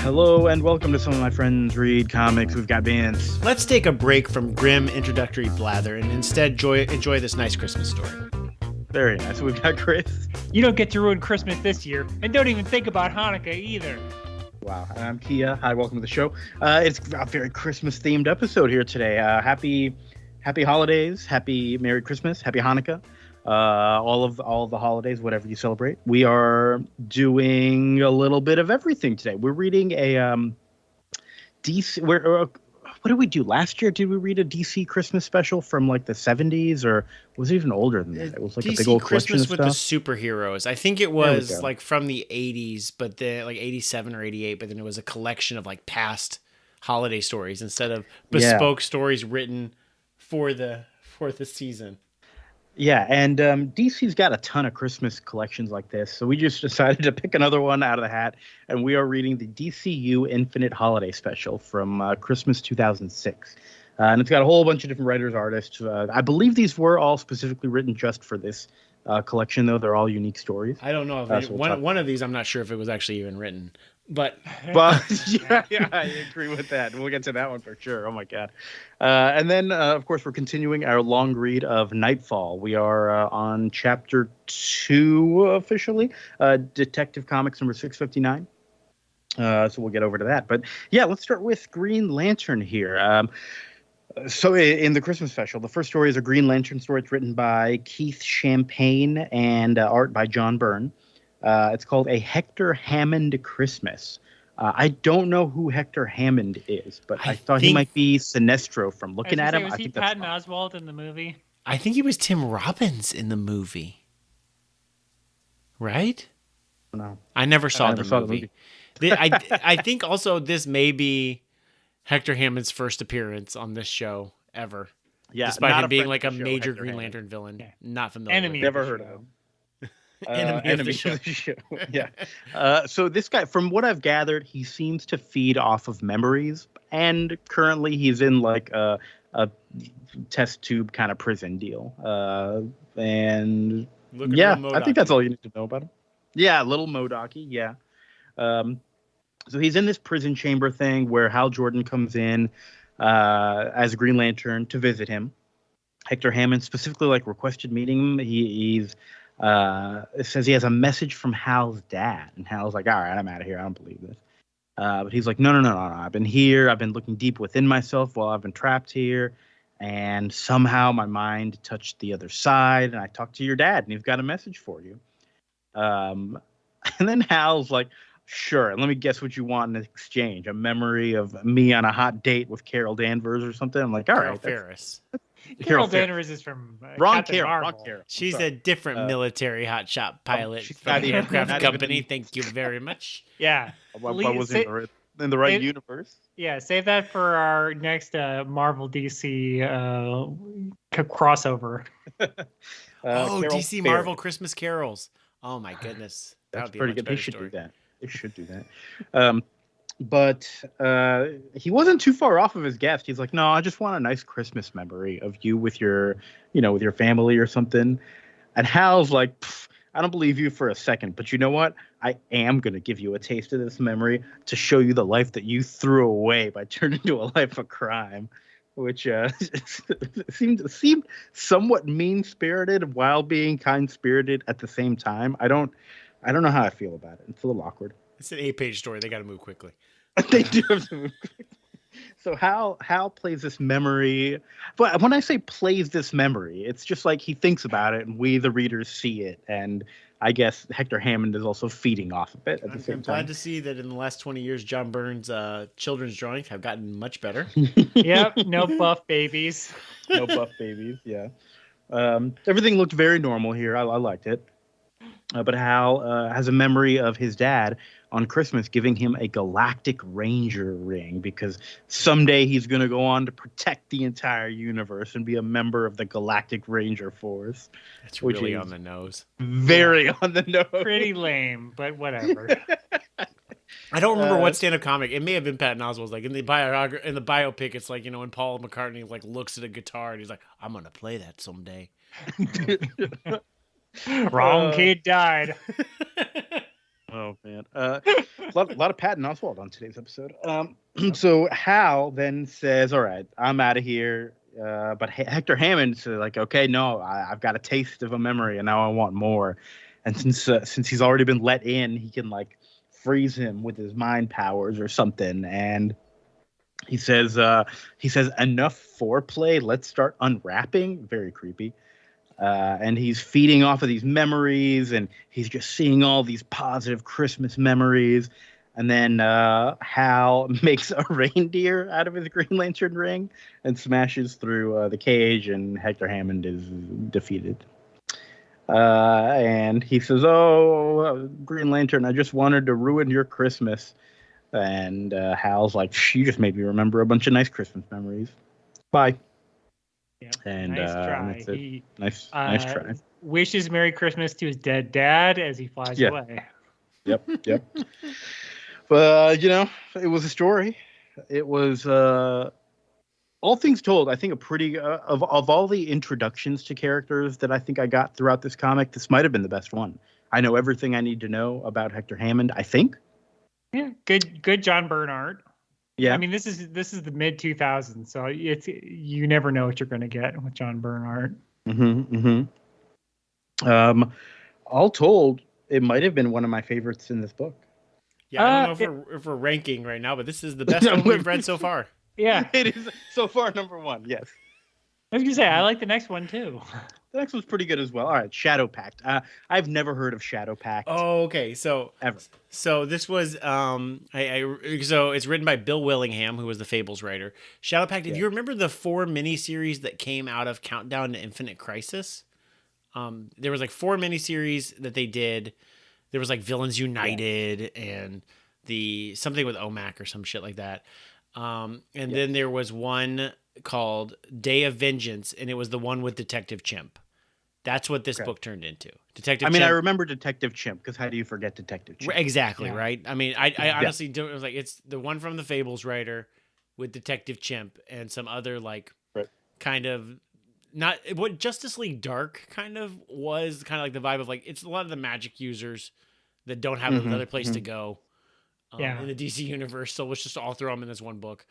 Hello and welcome to Some of My Friends Read Comics. We've got Vince. Let's take a break from grim introductory blather and instead enjoy this nice Christmas story. Very nice. We've got Chris. You don't get to ruin Christmas this year, and don't even think about Hanukkah either. Wow. And I'm Kia. Hi, welcome to the show. It's a very Christmas-themed episode here today. Happy holidays, happy Merry Christmas, happy Hanukkah. All of the holidays, whatever you celebrate. We are doing a little bit of everything today. We're reading a DC. What did we do last year? Did we read a DC Christmas special from like the 70s, or was it even older than that? It was like DC a big old Christmas collection with of the superheroes. I think it was like from the 80s, but then like 87 or 88. But then it was a collection of like past holiday stories instead of bespoke stories written for the season. Yeah, and DC's got a ton of Christmas collections like this, so we just decided to pick another one out of the hat, and we are reading the DCU Infinite Holiday Special from Christmas 2006. And it's got a whole bunch of different writers, artists. I believe these were all specifically written just for this collection, though. They're all unique stories. I don't know if one of these, I'm not sure if it was actually even written. But yeah, I agree with that. We'll get to that one for sure. Oh my god! And then, of course, we're continuing our long read of Knightfall. We are on chapter 2 officially, Detective Comics number 659. So we'll get over to that. But yeah, let's start with Green Lantern here. So in the Christmas special, the first story is a Green Lantern story. It's written by Keith Champagne and art by John Byrne. It's called A Hector Hammond Christmas. I don't know who Hector Hammond is, but I thought he might be Sinestro from looking at him. Was he Patton Oswalt in the movie? I think he was Tim Robbins in the movie. Right? No. I never saw the movie. I think also this may be Hector Hammond's first appearance on this show ever. Yeah, despite him being like a major Green Lantern villain. Yeah. Not familiar. Enemy. Never heard of him. Enemy of the show. Yeah. So this guy, from what I've gathered, he seems to feed off of memories, and currently he's in like a test tube kind of prison deal. And yeah, I think that's all you need to know about him. Yeah, little Modocky. Yeah. So he's in this prison chamber thing where Hal Jordan comes in as a Green Lantern to visit him. Hector Hammond specifically requested meeting him. It says he has a message from Hal's dad, and Hal's like, all right, I'm out of here. I don't believe this. But he's like, no. I've been here. I've been looking deep within myself while I've been trapped here. And somehow my mind touched the other side, and I talked to your dad, and he's got a message for you. And then Hal's like, sure, let me guess what you want in exchange. A memory of me on a hot date with Carol Danvers or something. I'm like, all right. Ferris. Carol Danvers is from wrong Captain Marvel. Carol. She's a different military hotshot pilot from the aircraft company. Thank you very much. Yeah. Why was in the right universe? Yeah, save that for our next Marvel DC crossover. DC Marvel Christmas Carols. Oh my goodness. That's pretty good. They should do that. They should do that. But he wasn't too far off of his guest. He's like, no, I just want a nice Christmas memory of you with your family or something. And Hal's like, I don't believe you for a second, but you know what? I am going to give you a taste of this memory to show you the life that you threw away by turning to a life of crime, which seemed somewhat mean-spirited while being kind-spirited at the same time. I don't know how I feel about it. It's a little awkward. It's an 8-page story. They got to move quickly. They do have to move quickly. So Hal plays this memory. But when I say plays this memory, it's just like he thinks about it and we, the readers, see it. And I guess Hector Hammond is also feeding off of it at the same time. I'm glad to see that in the last 20 years, John Byrne's children's drawings have gotten much better. Yep, no buff babies. No buff babies, yeah. Everything looked very normal here. I liked it. But Hal has a memory of his dad on Christmas giving him a Galactic Ranger ring because someday he's going to go on to protect the entire universe and be a member of the Galactic Ranger Force. That's really on the nose. Very on the nose. Pretty lame, but whatever. I don't remember what stand-up comic. It may have been Patton Oswalt's. Like in the biopic, it's like, when Paul McCartney looks at a guitar and he's like, I'm going to play that someday. Wrong kid died. Oh man, a lot of Patton Oswalt on today's episode. So Hal then says, "All right, I'm out of here." But Hector Hammond's like, "Okay, no, I've got a taste of a memory, and now I want more." And since he's already been let in, he can like freeze him with his mind powers or something. And he says, "Enough foreplay. Let's start unwrapping." Very creepy. And he's feeding off of these memories, and he's just seeing all these positive Christmas memories. And then Hal makes a reindeer out of his Green Lantern ring and smashes through the cage, and Hector Hammond is defeated. And he says, "Oh, Green Lantern, I just wanted to ruin your Christmas." And Hal's like, "You just made me remember a bunch of nice Christmas memories. Bye." Yep. And nice try. that's it. He nice try. Wishes Merry Christmas to his dead dad as he flies away. Yep. But it was a story. It was all things told, I think a pretty of all the introductions to characters that I think I got throughout this comic, this might have been the best one. I know everything I need to know about Hector Hammond, I think. Yeah, good John Byrne art. Yeah, I mean this is the mid 2000s, so you never know what you're going to get with John Byrne art. All told, it might have been one of my favorites in this book. Yeah, I don't know if we're ranking right now, but this is the best one we've read so far. Yeah, it is so far number one. Yes. I was gonna say I like the next one too. The next one's pretty good as well. All right, Shadowpact. I've never heard of Shadowpact. Oh, okay. So ever. So this was so it's written by Bill Willingham, who was the Fables writer. Shadowpact. If you remember the 4 miniseries that came out of Countdown to Infinite Crisis, there was like 4 miniseries that they did. There was like Villains United and the something with OMAC or some shit like that. Then there was one called Day of Vengeance, and it was the one with Detective Chimp. That's what this book turned into. Detective Chimp. I remember Detective Chimp, because how do you forget Detective Chimp? Exactly, right? I mean, I honestly don't. It was like it's the one from the Fables writer with Detective Chimp and some other like kind of not what Justice League Dark kind of was kind of like the vibe of like it's a lot of the magic users that don't have another place to go. In the DC universe, so let's just all throw them in this one book.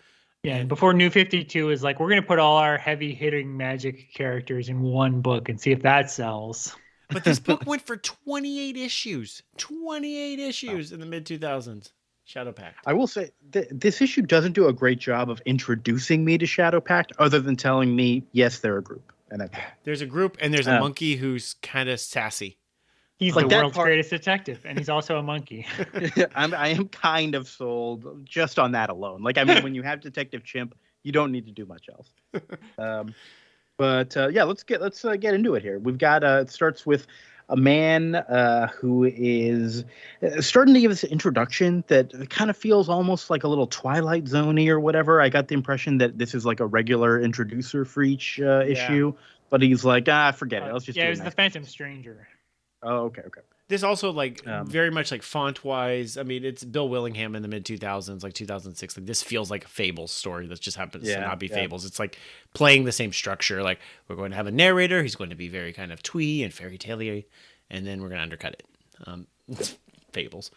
Yeah, and before New 52 is like, we're going to put all our heavy-hitting magic characters in one book and see if that sells. But this book went for 28 issues. 28 issues in the mid-2000s. Shadowpact. I will say, this issue doesn't do a great job of introducing me to Shadowpact, other than telling me, yes, they're a group. And there's a group, and there's a monkey who's kind of sassy. He's like the world's greatest detective, and he's also a monkey. I am kind of sold just on that alone. Like, I mean, when you have Detective Chimp, you don't need to do much else. Let's get into it here. We've got it starts with a man who is starting to give us an introduction that kind of feels almost like a little Twilight Zone-y or whatever. I got the impression that this is like a regular introducer for each issue, but he's like, forget it. Let's just it was the Phantom Stranger. Oh, okay. This also like very much like font wise. I mean, it's Bill Willingham in the mid 2000s, like 2006. Like this feels like a Fables story that just happens to not be Fables. It's like playing the same structure. Like we're going to have a narrator. He's going to be very kind of twee and fairy tale-y, and then we're going to undercut it. It's Fables.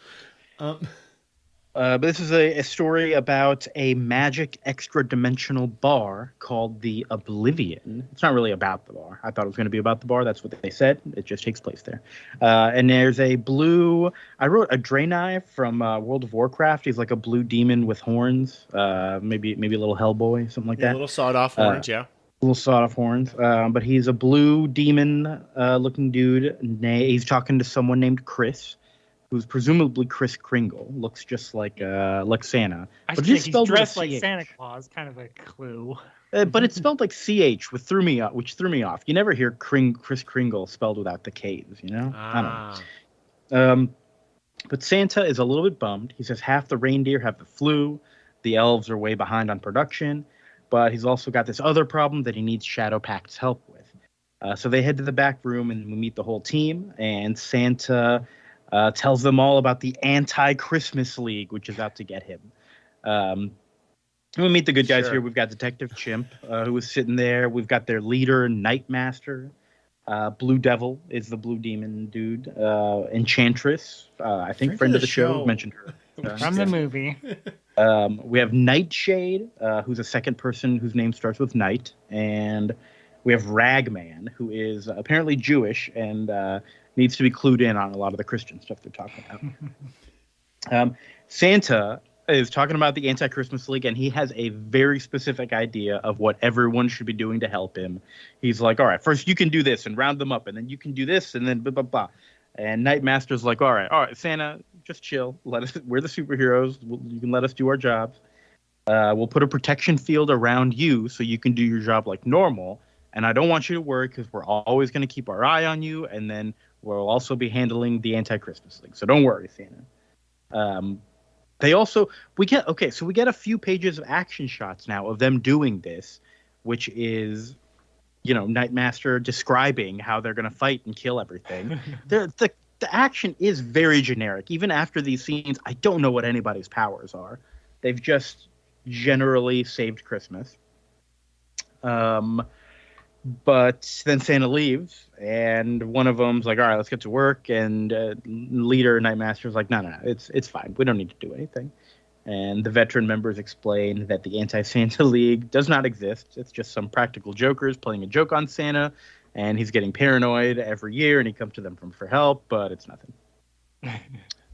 But this is a story about a magic extra-dimensional bar called the Oblivion. It's not really about the bar. I thought it was going to be about the bar. That's what they said. It just takes place there. And there's a blue... I wrote a Draenei from World of Warcraft. He's like a blue demon with horns. Maybe a little Hellboy, something like that. A little sawed-off horns, Little sawed-off horns. But he's a blue demon-looking dude. He's talking to someone named Chris, who's presumably Kris Kringle, looks just like Santa. But he's dressed like Santa Claus, kind of a clue. But it's spelled like CH, which threw me off. You never hear Kris Kringle spelled without the K's, you know? I don't know. But Santa is a little bit bummed. He says half the reindeer have the flu. The elves are way behind on production. But he's also got this other problem that he needs Shadowpact's help with. So they head to the back room and we meet the whole team. And Santa... tells them all about the Anti-Christmas League, which is out to get him. We meet the good guys here. We've got Detective Chimp, who is sitting there. We've got their leader, Nightmaster, Blue Devil is the blue demon dude. Enchantress, I think friend of the show. Mentioned her. From the movie. We have Nightshade, who's a second person whose name starts with Night. And we have Ragman, who is apparently Jewish and needs to be clued in on a lot of the Christian stuff they're talking about. Santa is talking about the Anti-Christmas League, and he has a very specific idea of what everyone should be doing to help him. He's like, all right, first you can do this and round them up, and then you can do this, and then blah, blah, blah. And Nightmaster's like, all right, Santa, just chill. We're the superheroes. You can let us do our jobs. We'll put a protection field around you so you can do your job like normal. And I don't want you to worry because we're always going to keep our eye on you, and then we'll also be handling the Anti-Christmas League. So don't worry, Santa. We get a few pages of action shots now of them doing this, which is, Nightmaster describing how they're going to fight and kill everything. The action is very generic. Even after these scenes, I don't know what anybody's powers are. They've just generally saved Christmas. But then Santa leaves, and one of them's like, all right, let's get to work. And leader Nightmaster's like, no, it's fine. We don't need to do anything. And the veteran members explain that the Anti-Santa League does not exist. It's just some practical jokers playing a joke on Santa, and he's getting paranoid every year, and he comes to them for help, but it's nothing.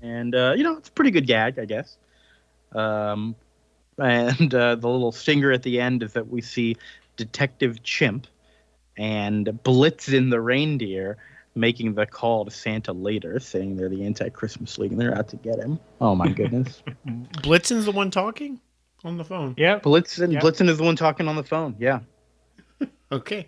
And, it's a pretty good gag, I guess. And the little stinger at the end is that we see Detective Chimp and Blitzen the reindeer making the call to Santa later, saying they're the Anti-Christmas League and they're out to get him. Oh my goodness. Blitzen's the one talking on the phone. Yeah. Blitzen is the one talking on the phone. Yeah. Okay.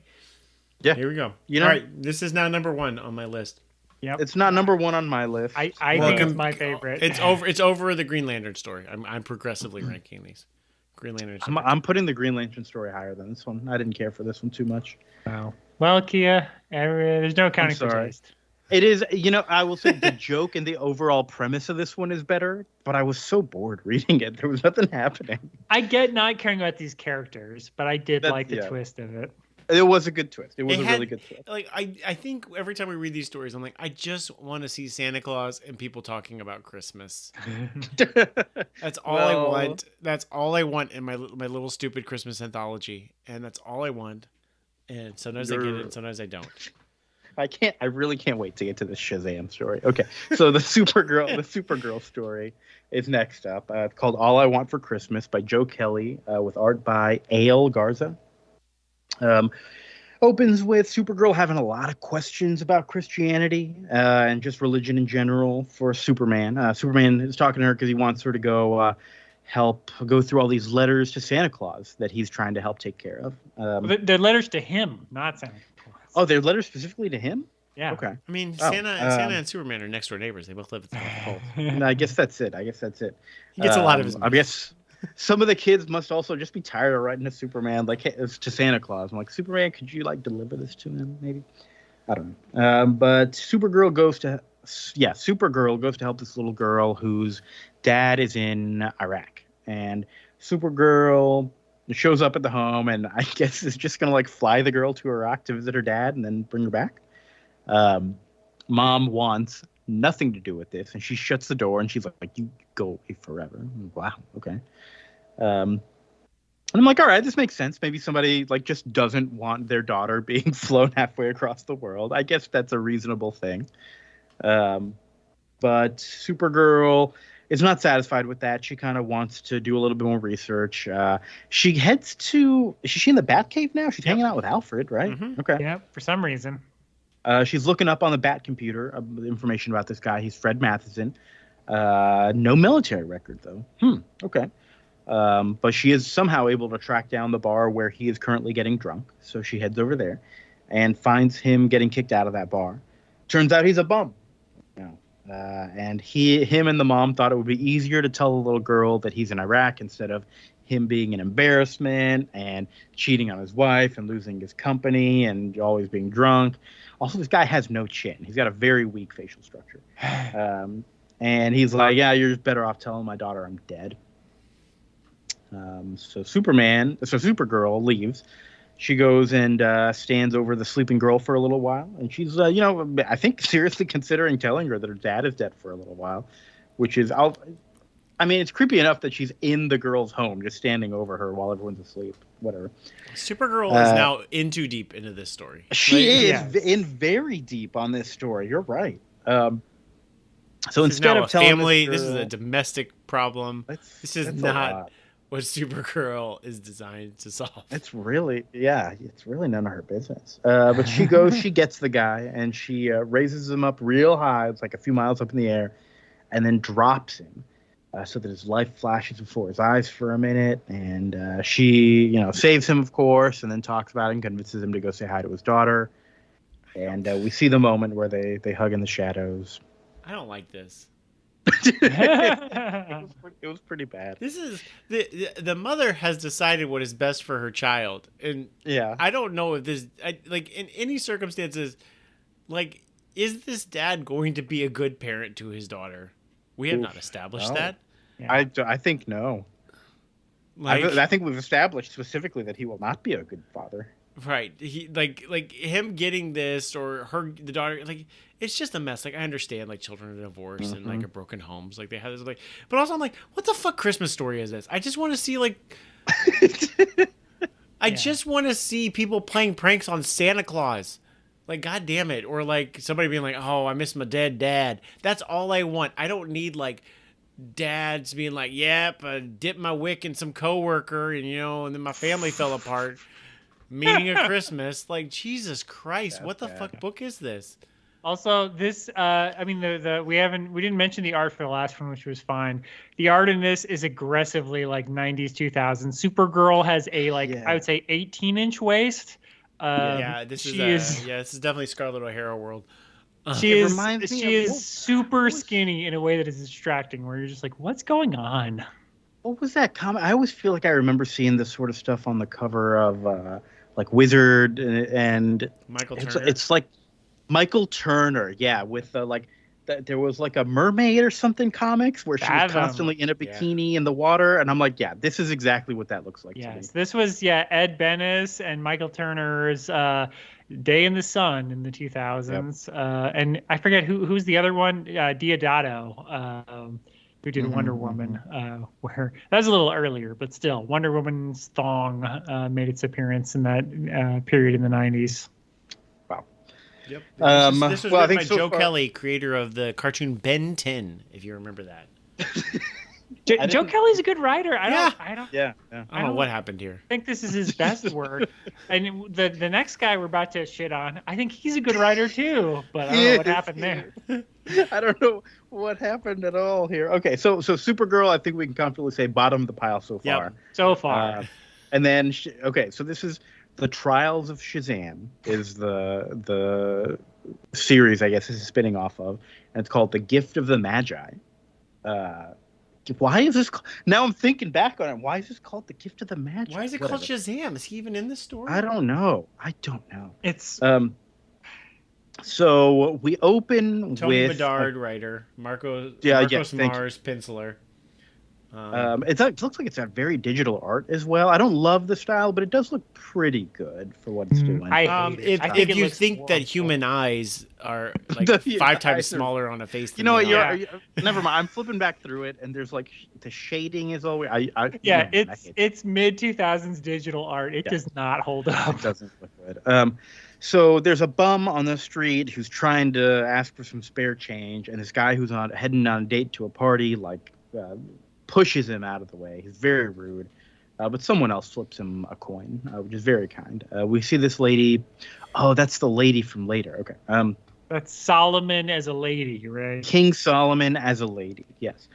Yeah. Here we go. All right. This is now number 1 on my list. Yep. It's not number 1 on my list. I think it's my favorite. It's over the Green Lantern story. I'm progressively ranking these. Green Lantern story. I'm putting the Green Lantern story higher than this one. I didn't care for this one too much. Wow. Well, Kia, there's no accounting for taste. It is, I will say the joke and the overall premise of this one is better, but I was so bored reading it. There was nothing happening. I get not caring about these characters, but I did like the twist of it. It was a good twist. It was a really good twist. Like I think every time we read these stories, I'm like, I just want to see Santa Claus and people talking about Christmas. That's all I want. That's all I want in my little stupid Christmas anthology, and that's all I want. And sometimes I get it, and sometimes I don't. I really can't wait to get to the Shazam story. Okay, so the Supergirl story is next up. It's called All I Want for Christmas by Joe Kelly, with art by A.L. Garza. Opens with Supergirl having a lot of questions about Christianity and just religion in general for Superman. Superman is talking to her because he wants her to go help go through all these letters to Santa Claus that he's trying to help take care of. They're letters to him, not Santa Claus. Oh, they're letters specifically to him? Yeah. Okay. I mean, Santa and Superman are next door neighbors. They both live at the North Pole. I guess that's it. He gets a lot of his. I guess some of the kids must also just be tired of writing to Superman, like to Santa Claus. I'm like, Superman, could you deliver this to him? Maybe. I don't know. But Supergirl goes to help this little girl whose dad is in Iraq, and Supergirl shows up at the home, and I guess is just gonna fly the girl to Iraq to visit her dad and then bring her back. Mom wants nothing to do with this, and she shuts the door and she's like, you go away forever. Wow, okay. And I'm like, all right, this makes sense. Maybe somebody just doesn't want their daughter being flown halfway across the world. I guess that's a reasonable thing. But Supergirl is not satisfied with that. She kind of wants to do a little bit more research. She heads to, is she in the Batcave now? She's hanging out with Alfred, right? Mm-hmm. Okay. Yeah, for some reason. She's looking up on the Bat computer information about this guy. He's Fred Matheson. No military record, though. Okay. But she is somehow able to track down the bar where he is currently getting drunk. So she heads over there and finds him getting kicked out of that bar. Turns out he's a bum. And him and the mom thought it would be easier to tell the little girl that he's in Iraq instead of him being an embarrassment and cheating on his wife and losing his company and always being drunk. Also, this guy has no chin. He's got a very weak facial structure. And he's like, yeah, you're just better off telling my daughter I'm dead. So Supergirl leaves. she goes and stands over the sleeping girl for a little while, and she's I think seriously considering telling her that her dad is dead for a little while, which is it's creepy enough that she's in the girl's home, just standing over her while everyone's asleep. Whatever. Supergirl is now in too deep into this story. She is in very deep on this story. You're right. So this instead is of telling family, this is a domestic problem. This is not what Supergirl is designed to solve. It's really none of her business. But she goes, she gets the guy, and she raises him up real high. It's like a few miles up in the air, and then drops him. So that his life flashes before his eyes for a minute, and she, saves him, of course, and then talks about it and convinces him to go say hi to his daughter. And we see the moment where they hug in the shadows. I don't like this. It was pretty bad. This is the mother has decided what is best for her child, and I don't know if this, in any circumstances, is this dad going to be a good parent to his daughter? We have not established that. Yeah. I think no. I think we've established specifically that he will not be a good father. Right. He him getting this or the daughter, it's just a mess. I understand children are divorced and are broken homes. They have this but also I'm what the fuck Christmas story is this? I just want to see I just want to see people playing pranks on Santa Claus. God damn it. Or somebody being oh, I miss my dead dad. That's all I want. I don't need dads being yep, I dipped my wick in some coworker and then my family fell apart. Meaning of Christmas. Jesus Christ, that's what the fuck book is this? Also, this we didn't mention the art for the last one, which was fine. The art in this is aggressively 90s 2000s. Supergirl has a I would say 18-inch waist. This is definitely Scarlett O'Hara world. She is super skinny in a way that is distracting, where you're just what's going on? What was that comic? I always feel like I remember seeing this sort of stuff on the cover of Wizard and Michael Turner. It's Michael Turner, with there was a mermaid or something comics where she was constantly in a bikini in the water, and I'm this is exactly what that looks like. Yes, this was Ed Benes and Michael Turner's Day in the Sun in the 2000s, and I forget who's the other one, Diodato, who did Wonder Woman. Where that was a little earlier, but still, Wonder Woman's thong made its appearance in that period in the 90s. Yep. This was written by Joe Kelly, creator of the cartoon Ben 10, if you remember that. Joe Kelly's a good writer. I don't know what happened here. I think this is his best work. And the next guy we're about to shit on, I think he's a good writer too. But I don't know what happened there. I don't know what happened at all here. Okay, so Supergirl, I think we can comfortably say bottom of the pile so far. Yep, so far. And then so this is The Trials of Shazam is the series, I guess this is spinning off of, and it's called The Gift of the Magi. Why is this? Now I'm thinking back on it. Why is this called The Gift of the Magi? Why is it called Shazam? Is he even in this story? I don't know. It's so we open Tony with Bedard, writer, Marcos Mars, penciler. It looks like it's a very digital art as well. I don't love the style, but it does look pretty good for what it's doing. If you think that human eyes are 5 times smaller on a face, than never mind. I'm flipping back through it, and there's the shading is always. It's mid 2000s digital art. It does not hold up. It doesn't look good. So there's a bum on the street who's trying to ask for some spare change, and this guy who's heading on a date to a party pushes him out of the way. He's very rude, but someone else flips him a coin, which is very kind. We see this lady. Oh, that's the lady from later. Okay. That's Solomon as a lady, right? King Solomon as a lady. Yes.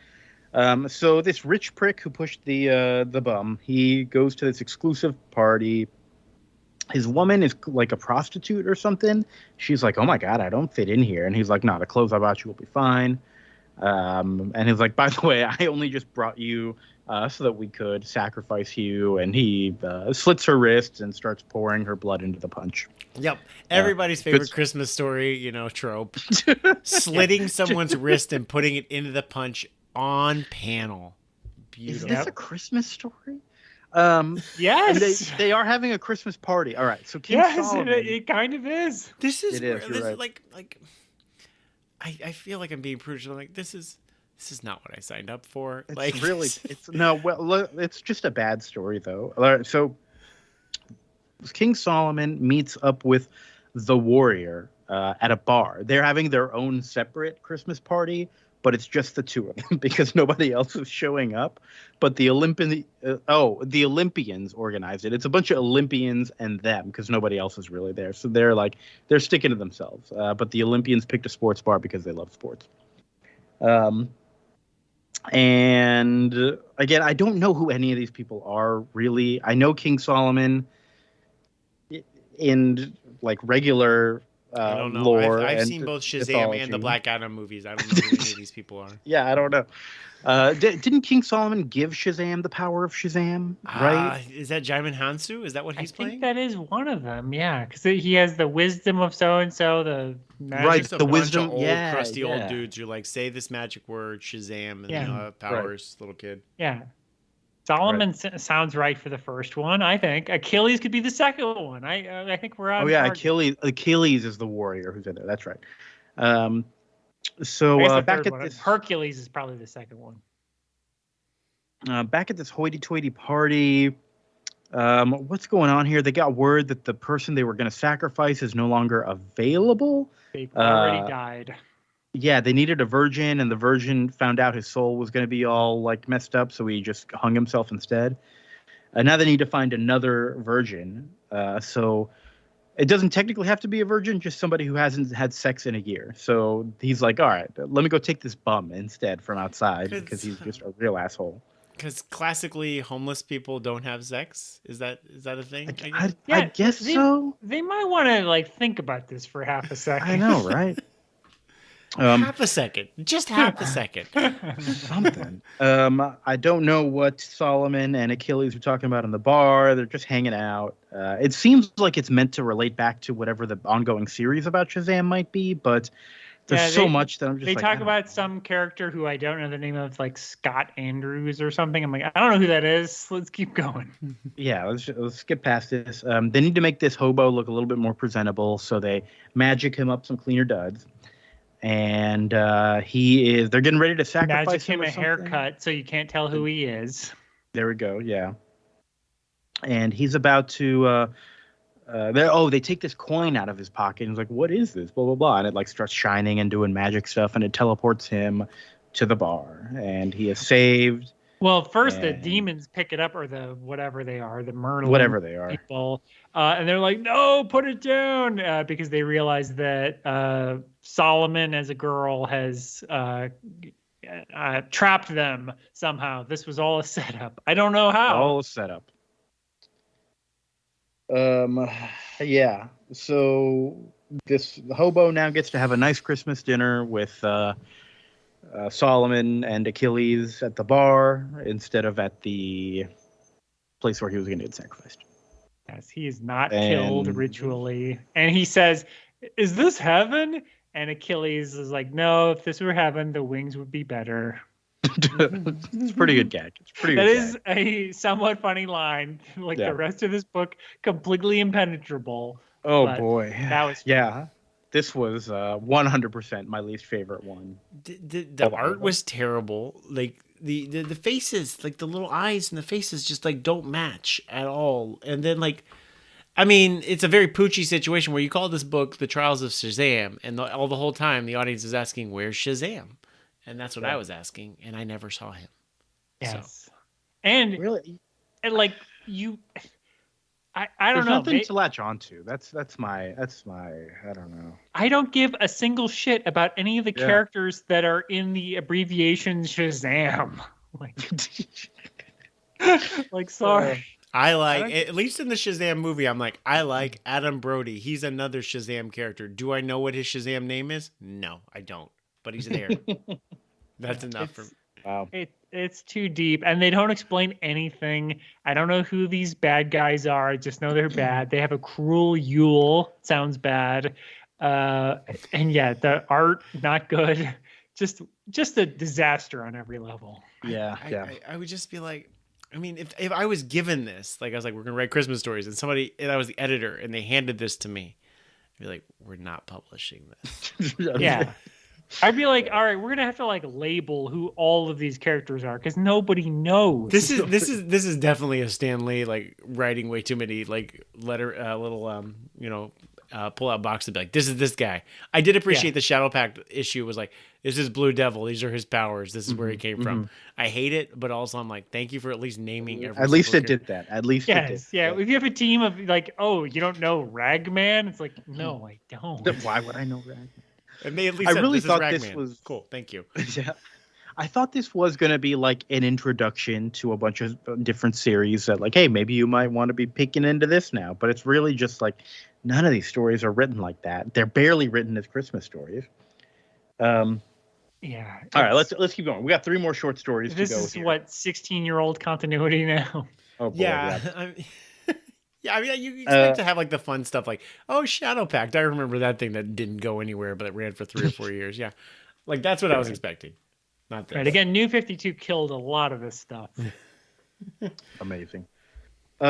So this rich prick who pushed the bum, he goes to this exclusive party. His woman is a prostitute or something. She's oh my God, I don't fit in here. And he's no, the clothes I bought you will be fine. And he's by the way, I only just brought you so that we could sacrifice you. And he slits her wrists and starts pouring her blood into the punch. Yep. Everybody's favorite Christmas story, trope. Slitting someone's wrist and putting it into the punch on panel. Beautiful. Is this a Christmas story? Yes. And they are having a Christmas party. All right, so King Yes, Solomon. it kind of is. This is It is, where you're this right. like I feel like I'm being prudish. I'm like, this is not what I signed up for. It's Like, really, it's no, well, it's just a bad story though. All right, so King Solomon meets up with the Warrior at a bar. They're having their own separate Christmas party, but it's just the two of them because nobody else is showing up. But the the Olympians organized it. It's a bunch of Olympians and them because nobody else is really there. So they're sticking to themselves. But the Olympians picked a sports bar because they love sports. And again, I don't know who any of these people are really. I know King Solomon in like regular I don't know. lore. I've and seen both Shazam mythology. and the Black Adam movies. I don't know who any of these people are. Yeah, I don't know. Didn't King Solomon give Shazam the power of Shazam? Right? Is that Jaimin Hansu? Is that what he's playing? I think that is one of them. Yeah, because he has the wisdom of so and so. The magic. Right, Just a the bunch wisdom. of old, yeah, crusty yeah. old dudes who like say this magic word Shazam and Yeah. you know, powers, little kid. Yeah. Solomon sounds right for the first one, I think. Achilles could be the second one. I think we're on. Oh yeah, target. Achilles is the warrior who's in there. That's right. So I guess the back third at one. this Hercules is probably the second one. back at this hoity-toity party, what's going on here? They got word that the person they were going to sacrifice is no longer available. They've already died. Yeah, they needed a virgin, and the virgin found out his soul was going to be all like messed up, so he just hung himself instead. Now they need to find another virgin. So it doesn't technically have to be a virgin, just somebody who hasn't had sex in a year. So he's like, all right, let me go take this bum instead from outside because he's just a real asshole. Because classically, homeless people don't have sex. Is that a thing? I guess so. They might want to like think about this for half a second. I know, right? Half a second, just half a second. Something. I don't know what Solomon and Achilles are talking about in the bar. They're just hanging out. It seems like it's meant to relate back to whatever the ongoing series about Shazam might be, but there's so much that I'm just They like, talk about some character who I don't know the name of, like Scott Andrews or something. I'm like, I don't know who that is. Let's keep going. Yeah, let's skip past this. They need to make this hobo look a little bit more presentable, so they magic him up some cleaner duds. And they're getting ready to sacrifice Magic him a something. haircut so you can't tell who he is. There we go. Yeah. And he's about to they take this coin out of his pocket and he's like, what is this? Blah blah blah. And it like starts shining and doing magic stuff, and it teleports him to the bar, and he is saved. Well, first the demons pick it up, or the whatever they are, the Merlin whatever they are people, and they're like, "No, put it down," because they realize that Solomon, as a girl, has trapped them somehow. This was all a setup. I don't know how. All a setup. Yeah. So this hobo now gets to have a nice Christmas dinner with Solomon and Achilles at the bar instead of at the place where he was going to get sacrificed. Yes, he is not killed ritually. And he says, "Is this heaven?" And Achilles is like, "No, if this were heaven, the wings would be better." It's a pretty good gag. That is a somewhat funny line. Like the rest of this book, completely impenetrable. Oh boy. That was funny. This was 100% my least favorite one. The art was terrible. Like the faces, like the little eyes and the faces just like don't match at all. And then like, I mean, it's a very Poochie situation where you call this book The Trials of Shazam, and the whole time the audience is asking, where's Shazam? And that's what I was asking, and I never saw him. Yes. So. And really, and like you, I don't know. Nothing to latch onto. That's my I don't know. I don't give a single shit about any of the characters that are in the abbreviation Shazam. Like sorry. I like, at least in the Shazam movie, I'm like, I like Adam Brody. He's another Shazam character. Do I know what his Shazam name is? No, I don't. But he's there. That's enough for me. Wow. It's too deep, and they don't explain anything. I don't know who these bad guys are. I just know they're bad. They have a cruel Yule. Sounds bad. And yeah, the art not good. Just a disaster on every level. Yeah. I would just be like, I mean, if I was given this, like I was like, we're gonna write Christmas stories, and I was the editor, and they handed this to me, I'd be like, we're not publishing this. Yeah. I'd be like, all right, we're gonna have to like label who all of these characters are because nobody knows. This is definitely a Stan Lee like writing way too many like pull out box to be like, this is this guy. I did appreciate the Shadowpact issue was like, this is Blue Devil. These are his powers. This is where he came from. I hate it, but also I'm like, thank you for at least naming every. At least it did that. At least it did. Yeah. If you have a team of like, oh, you don't know Ragman? It's like, no, I don't. Why would I know Ragman? And they at least said, really this thought is this Ragman. was Cool. Thank you. Yeah. I thought this was going to be like an introduction to a bunch of different series that like, hey, maybe you might want to be peeking into this now. But it's really just like none of these stories are written like that. They're barely written as Christmas stories. Yeah. All right, let's keep going. We got 3 more short stories to go. This is what 16-year-old continuity now. Oh boy, yeah. Yeah, I mean, you expect to have like the fun stuff, like Shadowpact. I remember that thing that didn't go anywhere, but it ran for 3 or 4 years. Yeah, like that's what I was expecting. Not this. Right. Again, New 52 killed a lot of this stuff. Amazing.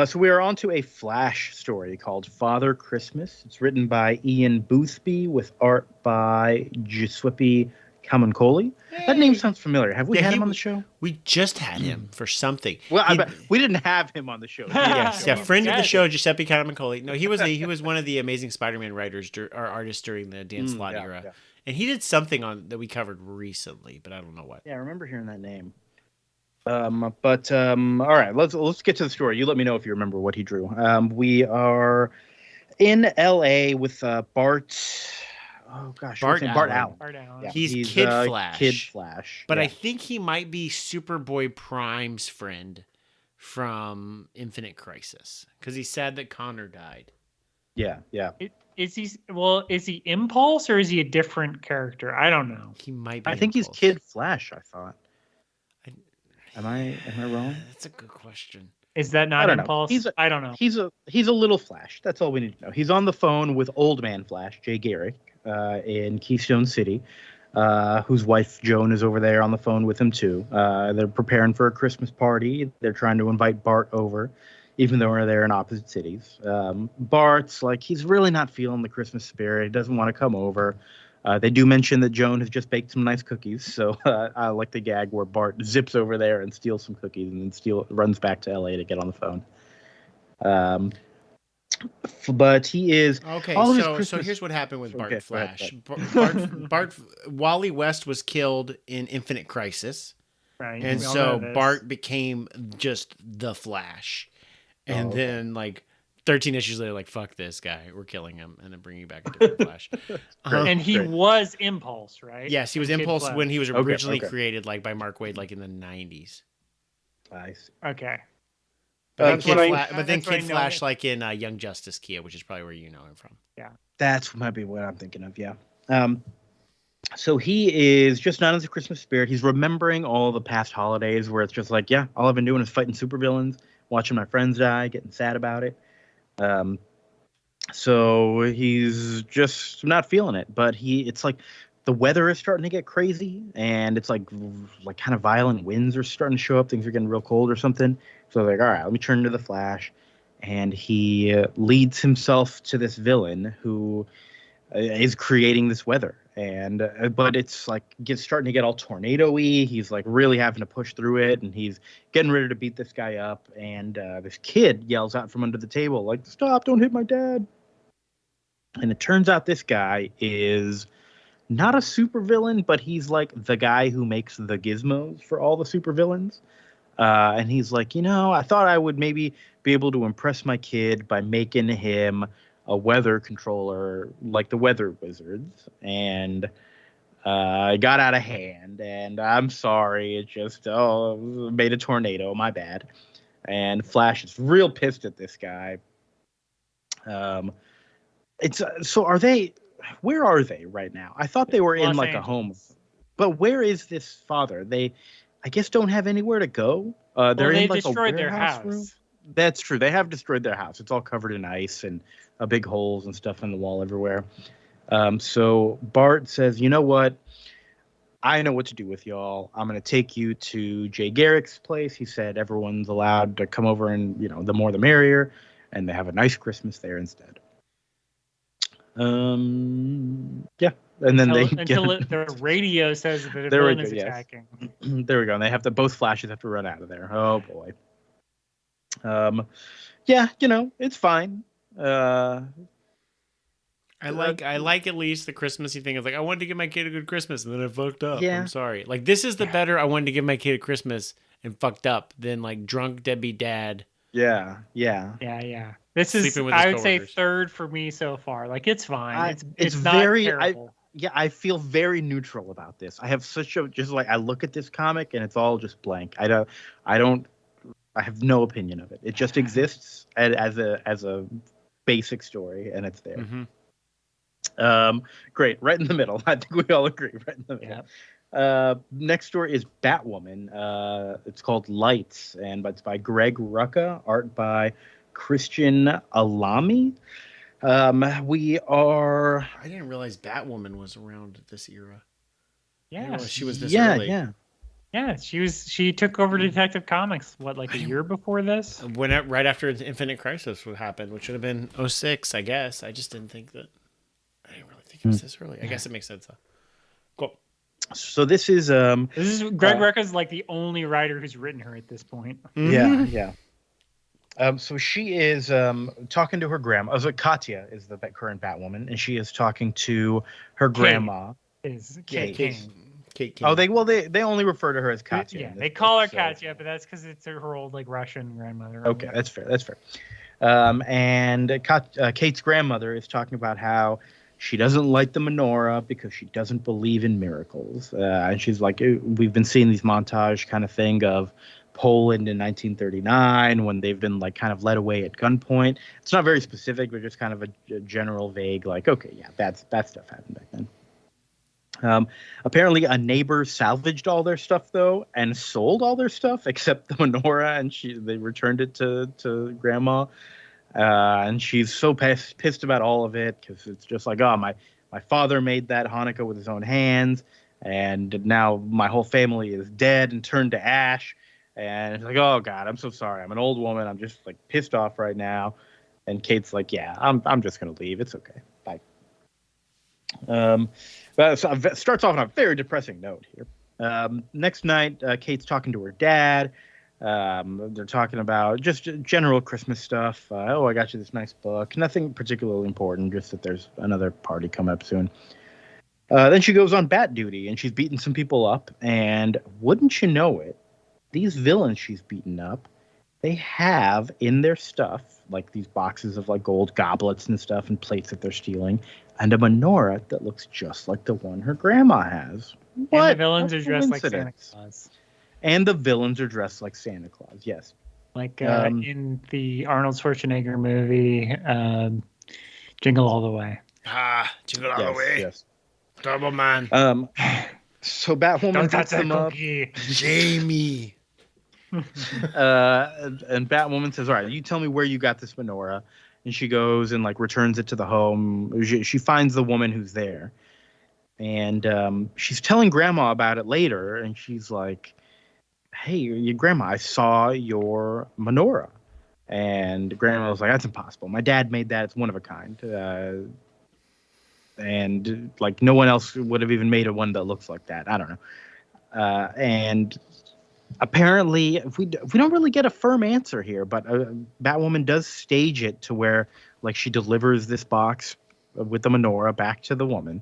So we are on to a Flash story called Father Christmas. It's written by Ian Boothby with art by Giuseppe Camuncoli. Hey. That name sounds familiar. Have we had him on the show? We just had him for something. Well, we didn't have him on the show. Yes, friend of the show, Giuseppe Camuncoli. No, he was one of the Amazing Spider-Man writers or artists during the Dan Slott era. Yeah. And he did something that we covered recently, but I don't know what. Yeah, I remember hearing that name. All right, let's get to the story. You let me know if you remember what he drew. We are in L.A. with Bart. Oh gosh, Bart Allen. Yeah, he's Kid Flash. Kid Flash. But I think he might be Superboy Prime's friend from Infinite Crisis because he's sad that Connor died. Yeah. Is he Impulse or is he a different character? I don't know. He might be. I think he's Kid Flash. I thought. Am I wrong? That's a good question. Is that not Impulse? I don't know. He's a little Flash. That's all we need to know. He's on the phone with Old Man Flash, Jay Garrick, in Keystone City, whose wife Joan is over there on the phone with him too. They're preparing for a Christmas party. They're trying to invite Bart over, even though they're in opposite cities. Bart's like, he's really not feeling the Christmas spirit. He doesn't want to come over. They do mention that Joan has just baked some nice cookies, so I like the gag where Bart zips over there and steals some cookies and then runs back to LA to get on the phone. But he is okay. So here's what happened with Bart Flash. Bart Wally West was killed in Infinite Crisis, right? And so Bart became just the Flash, and then like 13 issues later, like, fuck this guy, we're killing him, and then bringing back a different Flash. And he was Impulse, right? Yes, he was Impulse when he was originally created, like by Mark Waid, like in the 90s. Nice. Okay. But then Kid Flash, like in Young Justice Kia, which is probably where you know him from. Yeah. That's might be what I'm thinking of. Yeah. So he is just not in the Christmas spirit. He's remembering all the past holidays where it's just like, yeah, all I've been doing is fighting supervillains, watching my friends die, getting sad about it. So he's just not feeling it, but it's like the weather is starting to get crazy, and it's like kind of violent winds are starting to show up. Things are getting real cold or something. So they're like, all right, let me turn to the Flash, and he leads himself to this villain who is creating this weather. And but it's like starting to get all tornado-y. He's like really having to push through it, and he's getting ready to beat this guy up. And this kid yells out from under the table, like, "Stop! Don't hit my dad!" And it turns out this guy is not a supervillain, but he's like the guy who makes the gizmos for all the supervillains. And he's like, I thought I would maybe be able to impress my kid by making him a weather controller like the weather wizards, and it got out of hand, and I'm sorry, it just made a tornado, my bad. And Flash is real pissed at this guy. Where are they right now? I thought they were in like a home, but where is this father? They, I guess, don't have anywhere to go. They're in like destroyed a warehouse their house. Room. That's true. They have destroyed their house. It's all covered in ice and big holes and stuff in the wall everywhere. So Bart says, you know what? I know what to do with y'all. I'm going to take you to Jay Garrick's place. He said everyone's allowed to come over and, the more the merrier. And they have a nice Christmas there instead. Yeah. And then the radio says that the villain is attacking. There we go. And they have both Flashes have to run out of there. Oh boy. Yeah, it's fine. I like at least the Christmassy thing of like, I wanted to give my kid a good Christmas and then I fucked up. Yeah. I'm sorry. Like, this is the better I wanted to give my kid a Christmas and fucked up than like drunk deadbeat dad. Yeah. This is, I would say, third for me so far. Like, it's fine. It's not very terrible. I feel very neutral about this. I have I look at this comic and it's all just blank. I have no opinion of it. It just exists as a basic story, and it's there. Mm-hmm. Great, right in the middle. I think we all agree, right in the middle. Yep. Next story is Batwoman. It's called Lights, and it's by Greg Rucka, art by Christian Alamy. I didn't realize Batwoman was around at this era. Yeah, she was this early. Yeah, she took over Detective Comics, a year before this? Right after Infinite Crisis happened, which should have been 2006, I guess. I just didn't think that. I didn't really think it was this early. I guess it makes sense, though. Cool. So this is Greg Rucka's the only writer who's written her at this point. Mm-hmm. Yeah. So she is talking to her grandma. So Katya is the current Batwoman, and she is talking to her grandma. Is Kate King. Kate King. Oh, they only refer to her as Katya. Yeah, they call her Katya, but that's because it's her old Russian grandmother. Okay, that's fair. And Kate's grandmother is talking about how she doesn't like the menorah because she doesn't believe in miracles. And she's like, we've been seeing these montage kind of thing of Poland in 1939 when they've been kind of led away at gunpoint. It's not very specific, but just kind of a general vague okay, yeah, that stuff happened back then. Apparently a neighbor salvaged all their stuff though and sold all their stuff except the menorah, and they returned it to grandma. And she's so pissed about all of it because it's just my father made that Hanukkah with his own hands, and now my whole family is dead and turned to ash. And it's oh God, I'm so sorry. I'm an old woman. I'm just pissed off right now. And Kate's yeah, I'm just gonna leave. It's okay. Bye. So it starts off on a very depressing note here. Next night, Kate's talking to her dad. They're talking about just general Christmas stuff. I got you this nice book. Nothing particularly important, just that there's another party coming up soon. Then she goes on bat duty, and she's beating some people up. And wouldn't you know it, these villains she's beaten up, they have in their stuff, these boxes of gold goblets and stuff and plates that they're stealing, and a menorah that looks just like the one her grandma has. What? And the villains are dressed like Santa Claus. And the villains are dressed like Santa Claus, yes. In the Arnold Schwarzenegger movie, Jingle All the Way. Jingle All the Way. Yes. Double Man. So Batwoman beats them up. Jamie. And Batwoman says, all right, you tell me where you got this menorah. And she goes and returns it to the home. She finds the woman who's there. And she's telling grandma about it later. And she's like, hey, your grandma, I saw your menorah. And grandma was like, that's impossible. My dad made that. It's one of a kind. And no one else would have even made one that looks like that. I don't know. And apparently, we don't really get a firm answer here, but Batwoman does stage it to where she delivers this box with the menorah back to the woman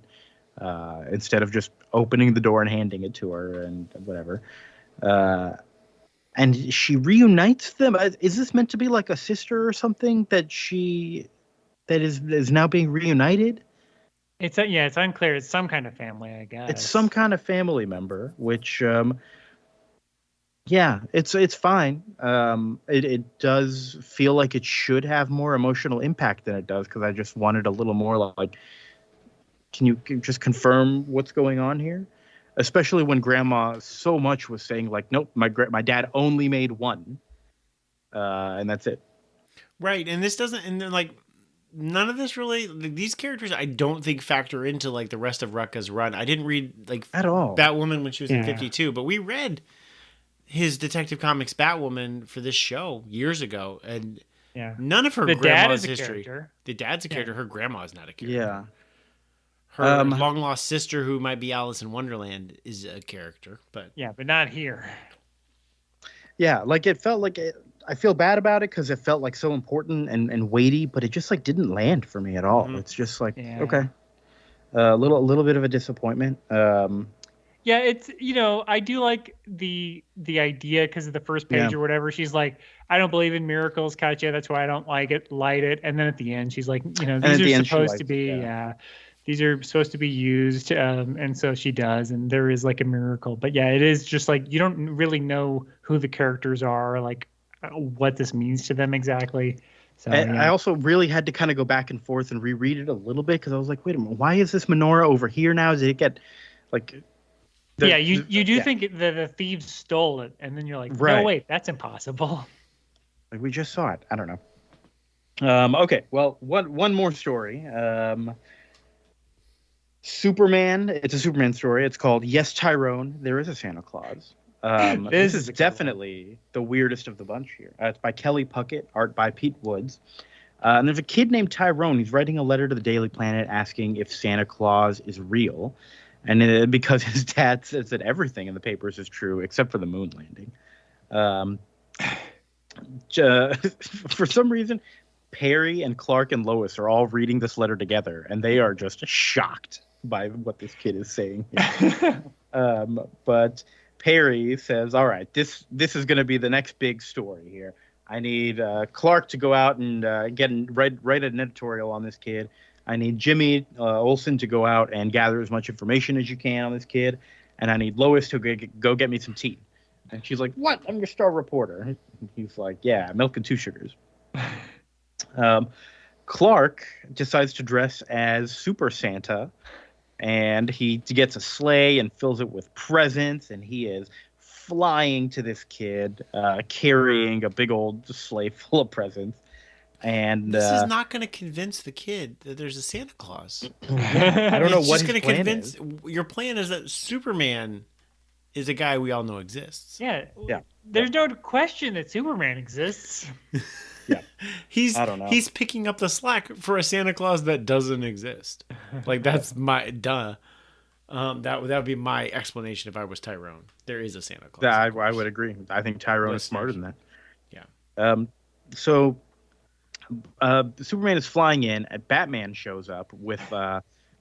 instead of just opening the door and handing it to her and whatever. And she reunites them. Is this meant to be a sister or something that is now being reunited? It's unclear. It's some kind of family, I guess. It's some kind of family member, which yeah, it's fine. It does feel like it should have more emotional impact than it does, because I just wanted a little more can you just confirm what's going on here? Especially when grandma so much was saying nope, my dad only made one, and that's it. Right, and this doesn't, and then none of this really, these characters I don't think factor into like the rest of Rucka's run. I didn't read like at all Batwoman when she was in 52, but we read his Detective Comics Batwoman for this show years ago, and none of her grandma's history. Character. The dad's a character. Her grandma is not a character. Yeah. Her long lost sister, who might be Alice in Wonderland, is a character, but not here. Yeah, like it felt like I feel bad about it because it felt like so important and weighty, but it just like didn't land for me at all. Mm-hmm. It's just like okay, a little bit of a disappointment. Yeah, it's I do like the idea because of the first page or whatever. She's like, I don't believe in miracles, Katya. That's why I don't light it. And then at the end, she's like, these are supposed to be these are supposed to be used, and so she does, and there is like a miracle. But it is just like you don't really know who the characters are, like what this means to them exactly. So I also really had to kind of go back and forth and reread it a little bit because I was like, wait a minute, why is this menorah over here now? Did it get like? You do think that the thieves stole it, and then you're like, no, wait, that's impossible. Like we just saw it. I don't know. Okay, well, one more story. Superman. It's a Superman story. It's called Yes, Tyrone. There is a Santa Claus. This is definitely the weirdest of the bunch here. It's by Kelly Puckett, art by Pete Woods. And there's a kid named Tyrone. He's writing a letter to the Daily Planet asking if Santa Claus is real. And because his dad says that everything in the papers is true except for the moon landing. For some reason, Perry and Clark and Lois are all reading this letter together, and they are just shocked by what this kid is saying. But Perry says, all right, this is going to be the next big story here. I need Clark to go out and write an editorial on this kid. I need Jimmy Olsen to go out and gather as much information as you can on this kid. And I need Lois to go get me some tea. And she's like, what? I'm your star reporter. And he's like, yeah, milk and 2 sugars. Clark decides to dress as Super Santa. And he gets a sleigh and fills it with presents. And he is flying to this kid, carrying a big old sleigh full of presents. And this is not going to convince the kid that there's a Santa Claus. I don't know what his plan is. Your plan is that Superman is a guy we all know exists. Yeah. There's no question that Superman exists. Yeah. He's picking up the slack for a Santa Claus that doesn't exist. Like that's my that would be my explanation if I was Tyrone. There is a Santa Claus. I would agree. I think Tyrone is smarter than that. Yeah. So Superman is flying in, and Batman shows up with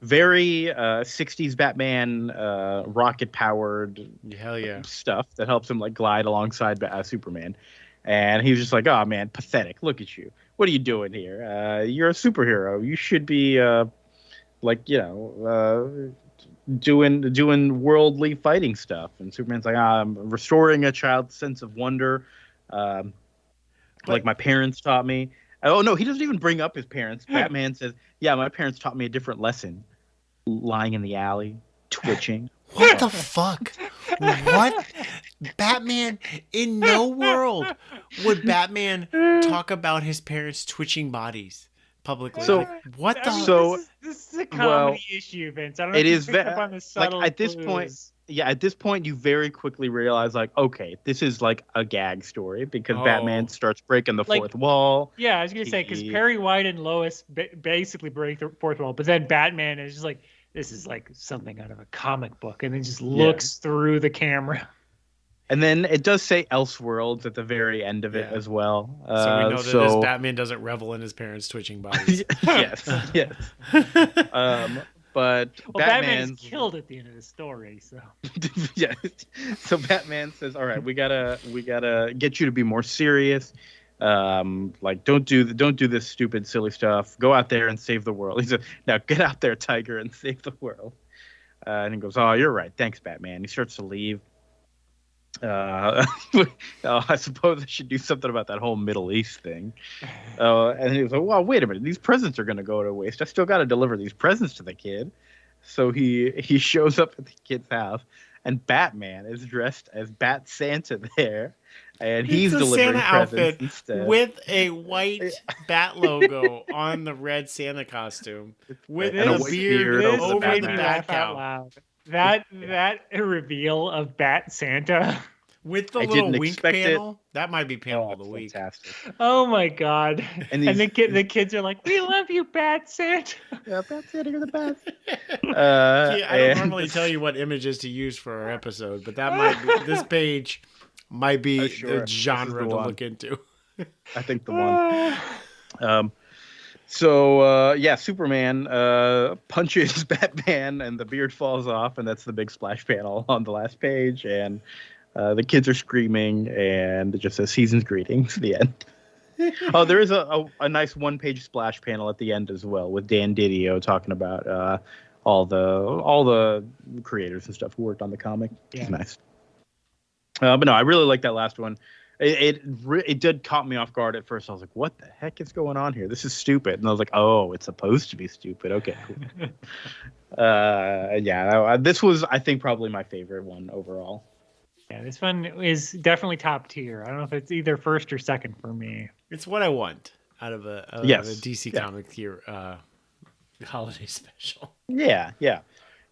very 60s Batman rocket powered stuff that helps him like glide alongside Superman. And he was just like, oh man, pathetic. Look at you. What are you doing here? You're a superhero. You should be doing worldly fighting stuff. And Superman's like, I'm restoring a child's sense of wonder. Like my parents taught me. Oh, no, he doesn't even bring up his parents. Batman says, yeah, my parents taught me a different lesson. Lying in the alley, twitching. What the fuck? What? Batman, in no world would Batman talk about his parents' twitching bodies publicly. So, what the? This is a comedy issue, Vince. I don't know if you picked up on the subtle at this clues. point. Yeah, at this point, you very quickly realize, like, okay, this is like a gag story because Batman starts breaking the fourth wall. Yeah, I was going to say, because Perry White and Lois basically break the fourth wall, but then Batman is just like, this is like something out of a comic book, and then just looks through the camera. And then it does say Elseworlds at the very end of it as well. So we know that this Batman doesn't revel in his parents' twitching bodies. Yes. But Batman's killed at the end of the story, so yeah. So Batman says, "All right, we gotta get you to be more serious. Like don't do this stupid, silly stuff. Go out there and save the world." He said, "Now get out there, Tiger, and save the world." And he goes, "Oh, you're right. Thanks, Batman." He starts to leave. I suppose I should do something about that whole Middle East thing. And he was like, well, wait a minute. These presents are going to go to waste. I still got to deliver these presents to the kid. So he shows up at the kid's house, and Batman is dressed as Bat Santa there, and It's he's a delivering Santa presents outfit instead. with a white bat logo on the red Santa costume, with And a a white beard over This the over made the me Batman. bat laugh out cow, loud. That reveal of Bat Santa. with the I little didn't wink expect it. panel. That might be panel of the week. Fantastic. Oh my god! And And these- the kids are like, "We love you, Bat Santa." Yeah, Bat Santa, you're the best. I don't and- normally tell you what images to use for our episode, but that might be this page might be sure. the genre the to one. look into. I think the one. So Superman punches Batman, and the beard falls off, and that's the big splash panel on the last page. And the kids are screaming, and it just says "Season's greetings." The end. Oh, there is a nice one-page splash panel at the end as well, with Dan Didio talking about all the creators and stuff who worked on the comic. Yeah. It's nice. But no, I really like that last one. It did caught me off guard at first. I was like, "What the heck is going on here? This is stupid." And I was like, "Oh, it's supposed to be stupid." Okay, cool. This was, I think, probably my favorite one overall. Yeah, this one is definitely top tier. I don't know if it's either first or second for me. It's what I want out of a DC comic here holiday special. Yeah.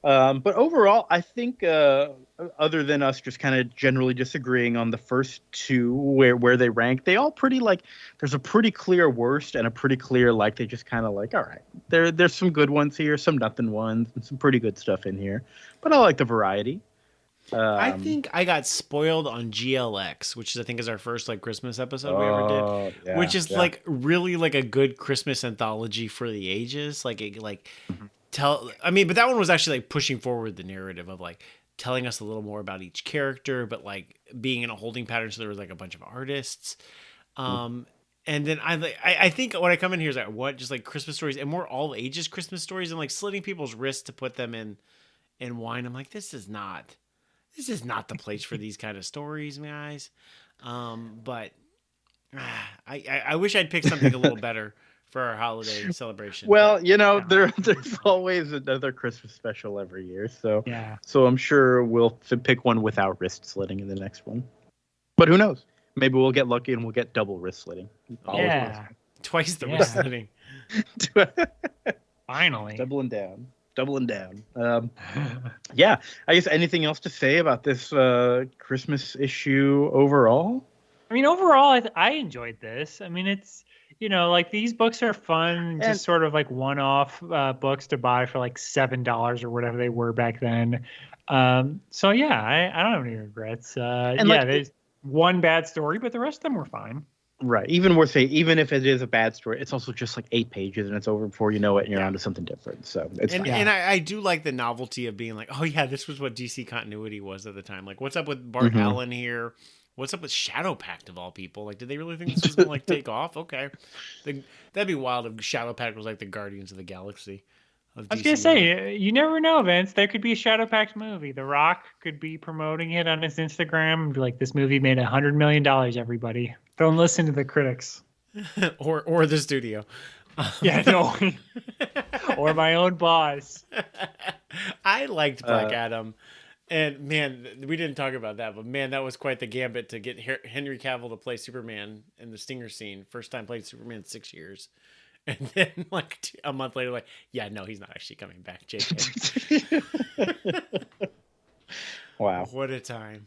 But overall, I think other than us just kind of generally disagreeing on the first two where they rank, they all pretty there's a pretty clear worst and a pretty clear they just kind of all right. There's some good ones here, some nothing ones, and some pretty good stuff in here. But I like the variety. I think I got spoiled on GLX, which I think is our first Christmas episode we ever did, which is really a good Christmas anthology for the ages. But that one was actually pushing forward the narrative of telling us a little more about each character, but being in a holding pattern. So there was a bunch of artists. And then I think when I come in here is what just Christmas stories and more all ages Christmas stories and slitting people's wrists to put them in wine. I'm like, this is not the place for these kind of stories, guys. But I wish I'd picked something a little better for our holiday celebration. Well, there's always another Christmas special every year, so Yeah. So I'm sure we'll pick one without wrist slitting in the next one. But who knows? Maybe we'll get lucky and we'll get double wrist slitting. Yeah. Twice the wrist slitting. Finally. Doubling down. Yeah, I guess anything else to say about this Christmas issue overall? I mean, overall, I enjoyed this. I mean, it's, these books are fun, just sort of one-off books to buy for $7 or whatever they were back then. So yeah, I don't have any regrets. There's one bad story, but the rest of them were fine. Right. Even if it is a bad story, it's also just 8 pages and it's over before you know it and you're on to something different. So it's fine. And I do like the novelty of being oh yeah, this was what DC continuity was at the time. What's up with Bart Allen here? What's up with Shadowpact of all people? Did they really think this was gonna take off? Okay. That'd be wild if Shadowpact was the Guardians of the Galaxy. I was going to say, you never know, Vince. There could be a Shadowpact movie. The Rock could be promoting it on his Instagram and be like, this movie made $100 million, everybody. Don't listen to the critics. or the studio. Yeah, no. Or my own boss. I liked Black Adam. And man, we didn't talk about that, but man, that was quite the gambit to get Henry Cavill to play Superman in the Stinger scene. First time played Superman in 6 years. And then a month later, yeah, no, he's not actually coming back, JK. Wow. What a time.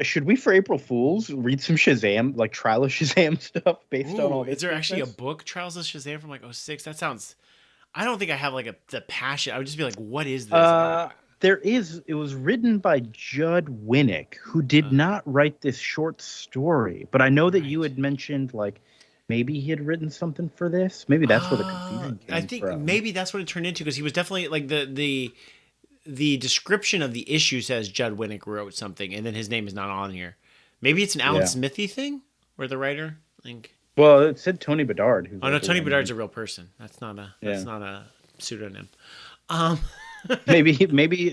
Should we, for April Fools, read some Shazam, Trial of Shazam stuff based on all this? Is there actually a book, Trials of Shazam, from 06? That sounds... I don't think I have the passion. I would just be what is this? There is. It was written by Judd Winnick, who did not write this short story. But I know that you had mentioned maybe he had written something for this. Maybe that's where the confusion came I think from. maybe that's what it turned into, because he was definitely the description of the issue says Judd Winnick wrote something, and then his name is not on here. Maybe it's an Alan Smithy thing, where the writer. Well, it said Tony Bedard. Oh no, Tony Bedard's a real person. That's not a pseudonym. Maybe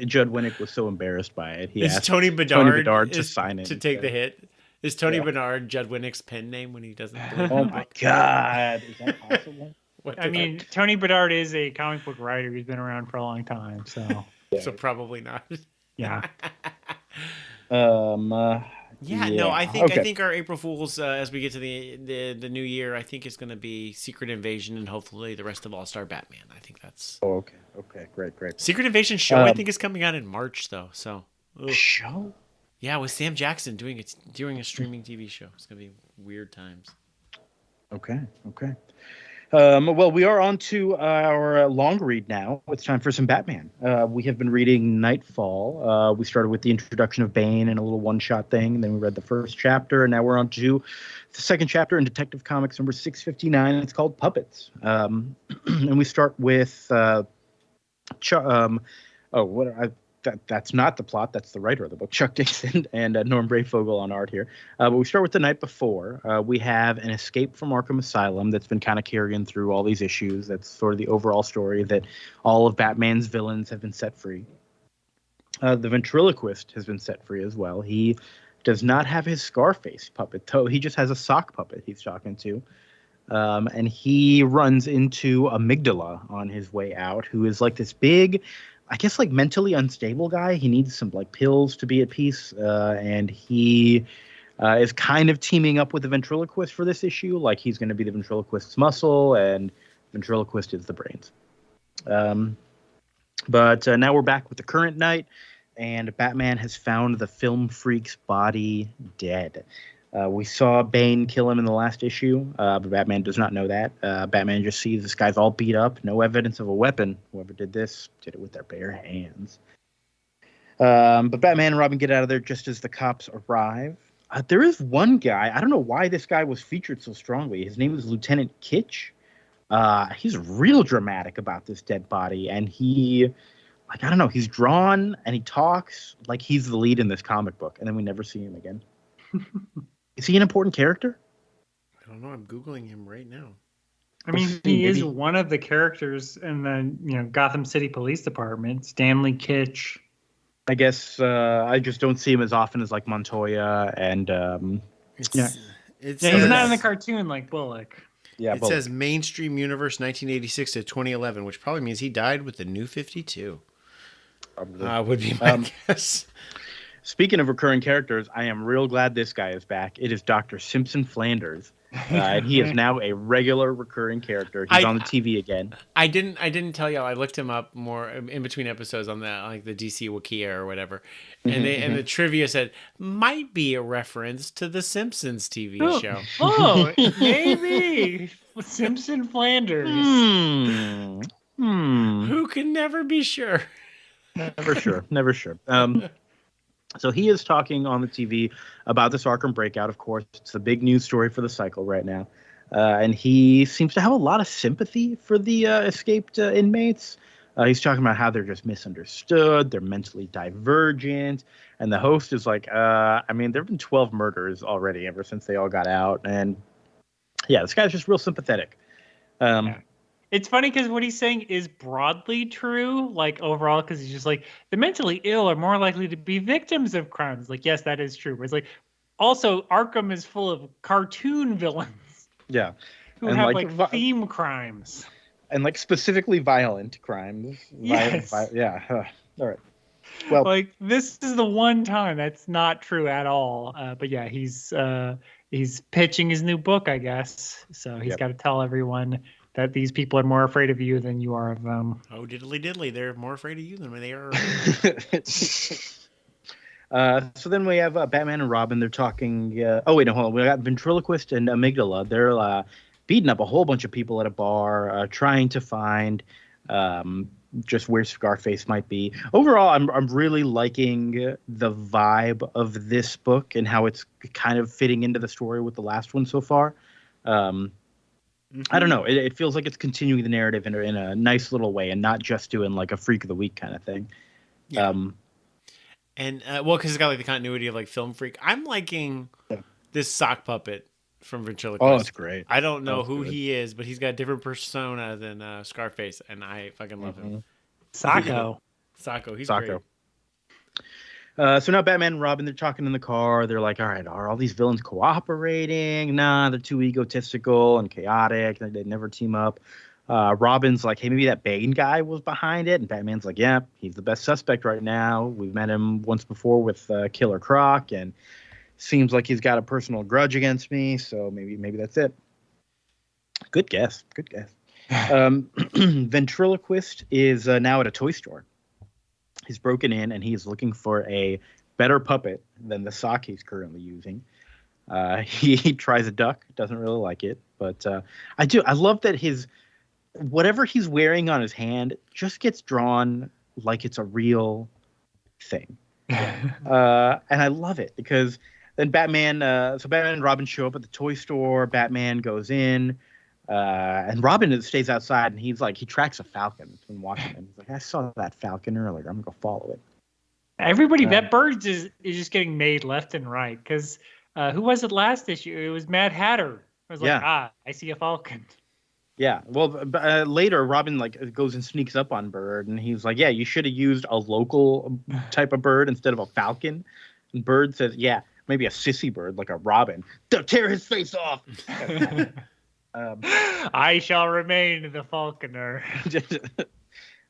Judd Winnick was so embarrassed by it. He asked Tony Bedard to sign it to take the hit. Is Tony Bedard Judd Winnick's pen name when he doesn't? Oh my God, is that possible? I mean, Tony Bedard is a comic book writer. He's been around for a long time, so So probably not. Yeah. No, I Okay. think our April Fools, as we get to the new year, I think it's going to be Secret Invasion and hopefully the rest of All Star Batman. I think that's. Oh, okay. Okay. Great. Secret Invasion show I think is coming out in March though. So. Show. Yeah, with Sam Jackson doing a streaming TV show. It's gonna be weird times. Okay. Well, we are on to our long read now. It's time for some Batman. We have been reading Knightfall. We started with the introduction of Bane and a little one-shot thing. And then we read the first chapter, and now we're on to the second chapter in Detective Comics number 659. It's called Puppets. And we start with that's not the plot. That's the writer of the book, Chuck Dixon, and Norm Brayfogle on art here. But we start with the night before. We have an escape from Arkham Asylum that's been kind of carrying through all these issues. That's sort of the overall story, that all of Batman's villains have been set free. The ventriloquist has been set free as well. He does not have his Scarface puppet, though. He just has a sock puppet he's talking to. And he runs into Amygdala on his way out, who is like this big, I guess, like mentally unstable guy. He needs some like pills to be at peace. And he is kind of teaming up with the ventriloquist for this issue. Like he's going to be the ventriloquist's muscle and ventriloquist is the brains. But now we're back with the current night, and Batman has found the film freak's body dead. We saw Bane kill him in the last issue, but Batman does not know that. Batman just sees this guy's all beat up, no evidence of a weapon. Whoever did this did it with their bare hands. But Batman and Robin get out of there just as the cops arrive. There is one guy, I don't know why this guy was featured so strongly. His name is Lieutenant Kitch. He's real dramatic about this dead body, and he, like, I don't know, he's drawn and he talks like he's the lead in this comic book, and then we never see him again. Is he an important character? I don't know. I'm Googling him right now. I mean, he is one of the characters in the Gotham City Police Department. Stanley Kitch. I guess I just don't see him as often as like Montoya and he's not in the cartoon like Bullock. Yeah, it says Mainstream Universe 1986 to 2011, which probably means he died with the New 52. Would be my guess. Speaking of recurring characters, I am real glad this guy is back. It is Dr. Simpson Flanders. And he is now a regular recurring character. He's on the TV again. I didn't tell y'all. I looked him up more in between episodes on that, like the DC Wikia or whatever. And and the trivia said might be a reference to the Simpsons TV show. Oh, maybe Simpson Flanders. Who can never be sure? Never sure. So he is talking on the TV about this Arkham breakout, of course. It's the big news story for the cycle right now. And he seems to have a lot of sympathy for the escaped inmates. He's talking about how they're just misunderstood, they're mentally divergent. And the host is like, I mean, there have been 12 murders already ever since they all got out. And yeah, this guy's just real sympathetic. It's funny because what he's saying is broadly true, like overall, because he's just like the mentally ill are more likely to be victims of crimes. Like, yes, that is true. But it's like also Arkham is full of cartoon villains. Yeah. Who have like theme crimes. And like specifically violent crimes. Yes. Yeah. All right. Well, like this is the one time that's not true at all. But yeah, he's pitching his new book, I guess. So he's got to tell everyone that these people are more afraid of you than you are of them. Oh, diddly diddly. They're more afraid of you than they are. So then we have Batman and Robin. They're talking. Hold on. We got Ventriloquist and Amygdala. They're beating up a whole bunch of people at a bar, trying to find just where Scarface might be. Overall, I'm really liking the vibe of this book and how it's kind of fitting into the story with the last one so far. I don't know. It feels like it's continuing the narrative in a nice little way and not just doing like a freak of the week kind of thing. Yeah. And because it's got like the continuity of like Film Freak. I'm liking this sock puppet from Ventriloquist. Oh, it's great. I don't know who he is, but he's got a different persona than Scarface, and I fucking love him. Sacco, he's great. So now Batman and Robin, they're talking in the car. They're like, all right, are all these villains cooperating? Nah, they're too egotistical and chaotic. They never team up. Robin's like, hey, maybe that Bane guy was behind it. And Batman's like, yeah, he's the best suspect right now. We've met him once before with Killer Croc, and seems like he's got a personal grudge against me. So maybe that's it. Good guess. Ventriloquist is now at a toy store. He's broken in, and he's looking for a better puppet than the sock he's currently using. He tries a duck, doesn't really like it, but I love that whatever he's wearing on his hand just gets drawn like it's a real thing. And I love it because then Batman and Robin show up at the toy store. Batman goes in, and Robin stays outside, and he tracks a falcon. He's been watching him. He's like, I saw that falcon earlier. I'm gonna go follow it. Everybody, that bird is just getting made left and right. Because who was it last issue? It was Mad Hatter. I was like, I see a falcon. Yeah, well, later Robin goes and sneaks up on Bird, and he's like, "Yeah, you should have used a local type of bird instead of a falcon." And Bird says, "Yeah, maybe a sissy bird like a robin. Tear his face off." I shall remain the falconer.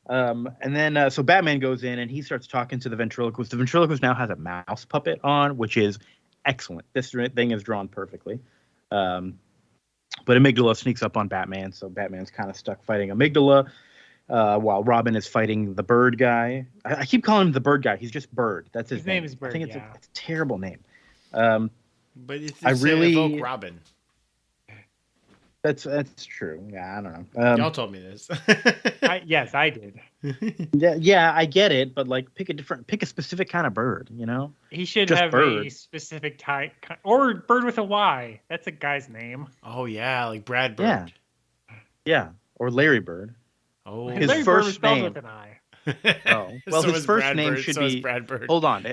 And then so Batman goes in and he starts talking to the ventriloquist. The ventriloquist now has a mouse puppet on, which is excellent. This thing is drawn perfectly. But Amygdala sneaks up on Batman, so Batman's kind of stuck fighting Amygdala while Robin is fighting the Bird guy. I keep calling him the Bird guy. He's just Bird. That's his name. Is Bird. I think it's a terrible name. But I really evoke Robin. That's true. Yeah, I don't know. Y'all told me this. Yes, I did. Yeah, I get it, but pick a specific kind of bird. You know, he should just have a specific type, or bird with a Y. That's a guy's name. Oh yeah, like Brad Bird. Yeah, or Larry Bird. Oh, his Larry first Bird was name with an I. Oh, well, so his first Brad name Bird, should so be. Brad Bird. Hold on,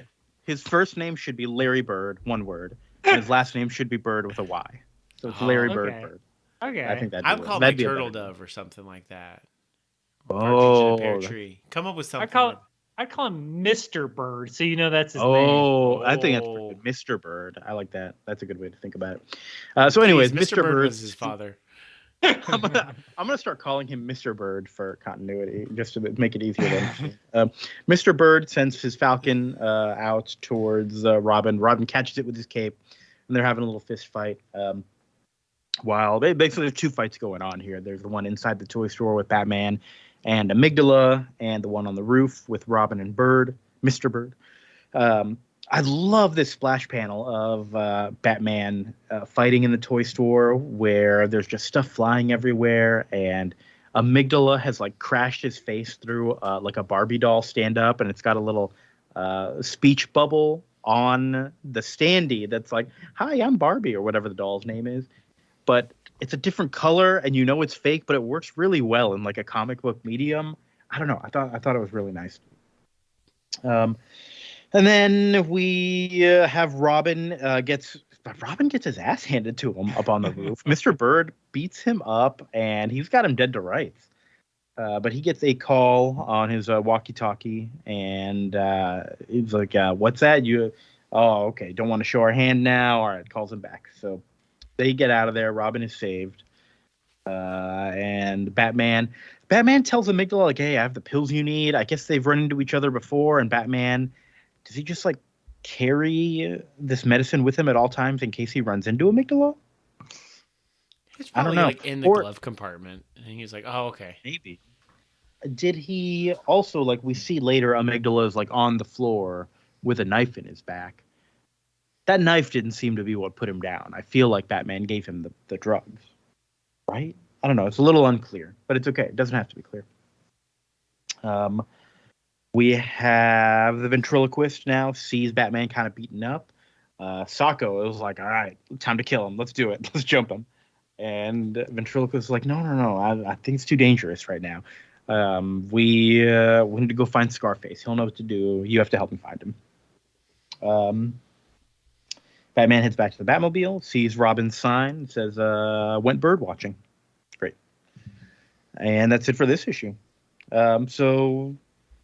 his first name should be Larry Bird, one word, and his last name should be Bird with a Y. So it's Larry Bird. Okay. I think I'm called like Turtle Dove or something like that. Oh, in a pear tree. Come up with something. I call him Mr. Bird, so you know that's his name. Oh, I think that's pretty good. Mr. Bird. I like that. That's a good way to think about it. So, anyways, Mr. Bird was his father. I'm gonna start calling him Mr. Bird for continuity, just to make it easier to understand. Mr. Bird sends his falcon out towards Robin. Robin catches it with his cape, and they're having a little fist fight. While basically there's two fights going on here. There's the one inside the toy store with Batman and Amygdala, and the one on the roof with Robin and Bird, Mr. Bird. I love this splash panel of Batman fighting in the toy store where there's just stuff flying everywhere, and Amygdala has crashed his face through a Barbie doll stand up, and it's got a little speech bubble on the standee that's like, "Hi, I'm Barbie," or whatever the doll's name is. But it's a different color, and it's fake, but it works really well in a comic book medium. I don't know. I thought it was really nice. And then we have Robin gets his ass handed to him up on the roof. Mr. Bird beats him up, and he's got him dead to rights. But he gets a call on his walkie-talkie, and he's like, "What's that? Oh, okay. Don't want to show our hand now." All right, calls him back. So they get out of there. Robin is saved. And Batman tells Amygdala, "Hey, I have the pills you need." I guess they've run into each other before. And Batman, does he just carry this medicine with him at all times in case he runs into Amygdala? He's probably in the glove compartment. And he's like, "Oh, okay." Maybe. Did he also, we see later, Amygdala is on the floor with a knife in his back. That knife didn't seem to be what put him down. I feel like Batman gave him the drugs, right? I don't know. It's a little unclear, but it's okay. It doesn't have to be clear. We have the ventriloquist now sees Batman kind of beaten up. Sacco was like, "All right, time to kill him. Let's do it. Let's jump him." And ventriloquist is like, No. I think it's too dangerous right now. We need to go find Scarface. He'll know what to do. You have to help me find him. Batman heads back to the Batmobile, sees Robin's sign, says, "Went bird watching." Great. And that's it for this issue. So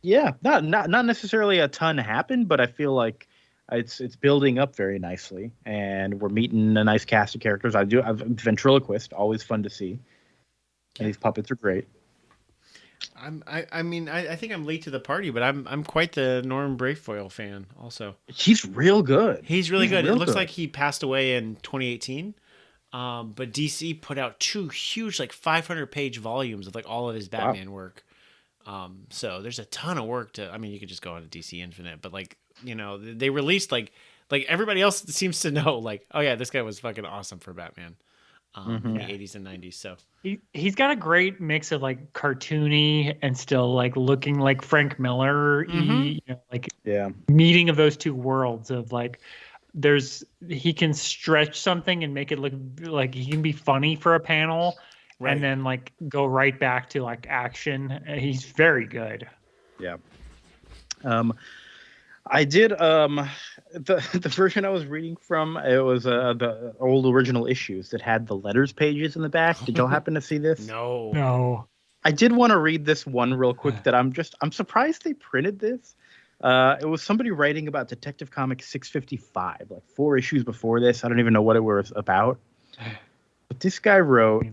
yeah, not necessarily a ton happened, but I feel like it's building up very nicely, and we're meeting a nice cast of characters. Ventriloquist, always fun to see. And these puppets are great. I think I'm late to the party, but I'm quite the Norman Braithwaite fan also. He's real good. He's really good. It looks like he passed away in 2018. But DC put out 2 huge, like 500-page volumes of like all of his Batman work. So there's a ton of work you could just go on to DC Infinite, but like, they released like everybody else seems to know, like, oh yeah, this guy was fucking awesome for Batman. In the 80s and 90s. So he's got a great mix of like cartoony and still like looking like Frank Miller, meeting of those two worlds of like, he can stretch something and make it look like he can be funny for a panel, right, and then like go right back to like action. He's very good. Yeah. I did the version I was reading from, it was the old original issues that had the letters pages in the back. Did y'all happen to see this? No. I did want to read this one real quick that I'm surprised they printed this. It was somebody writing about Detective Comics 655, like 4 issues before this. I don't even know what it was about. But this guy wrote,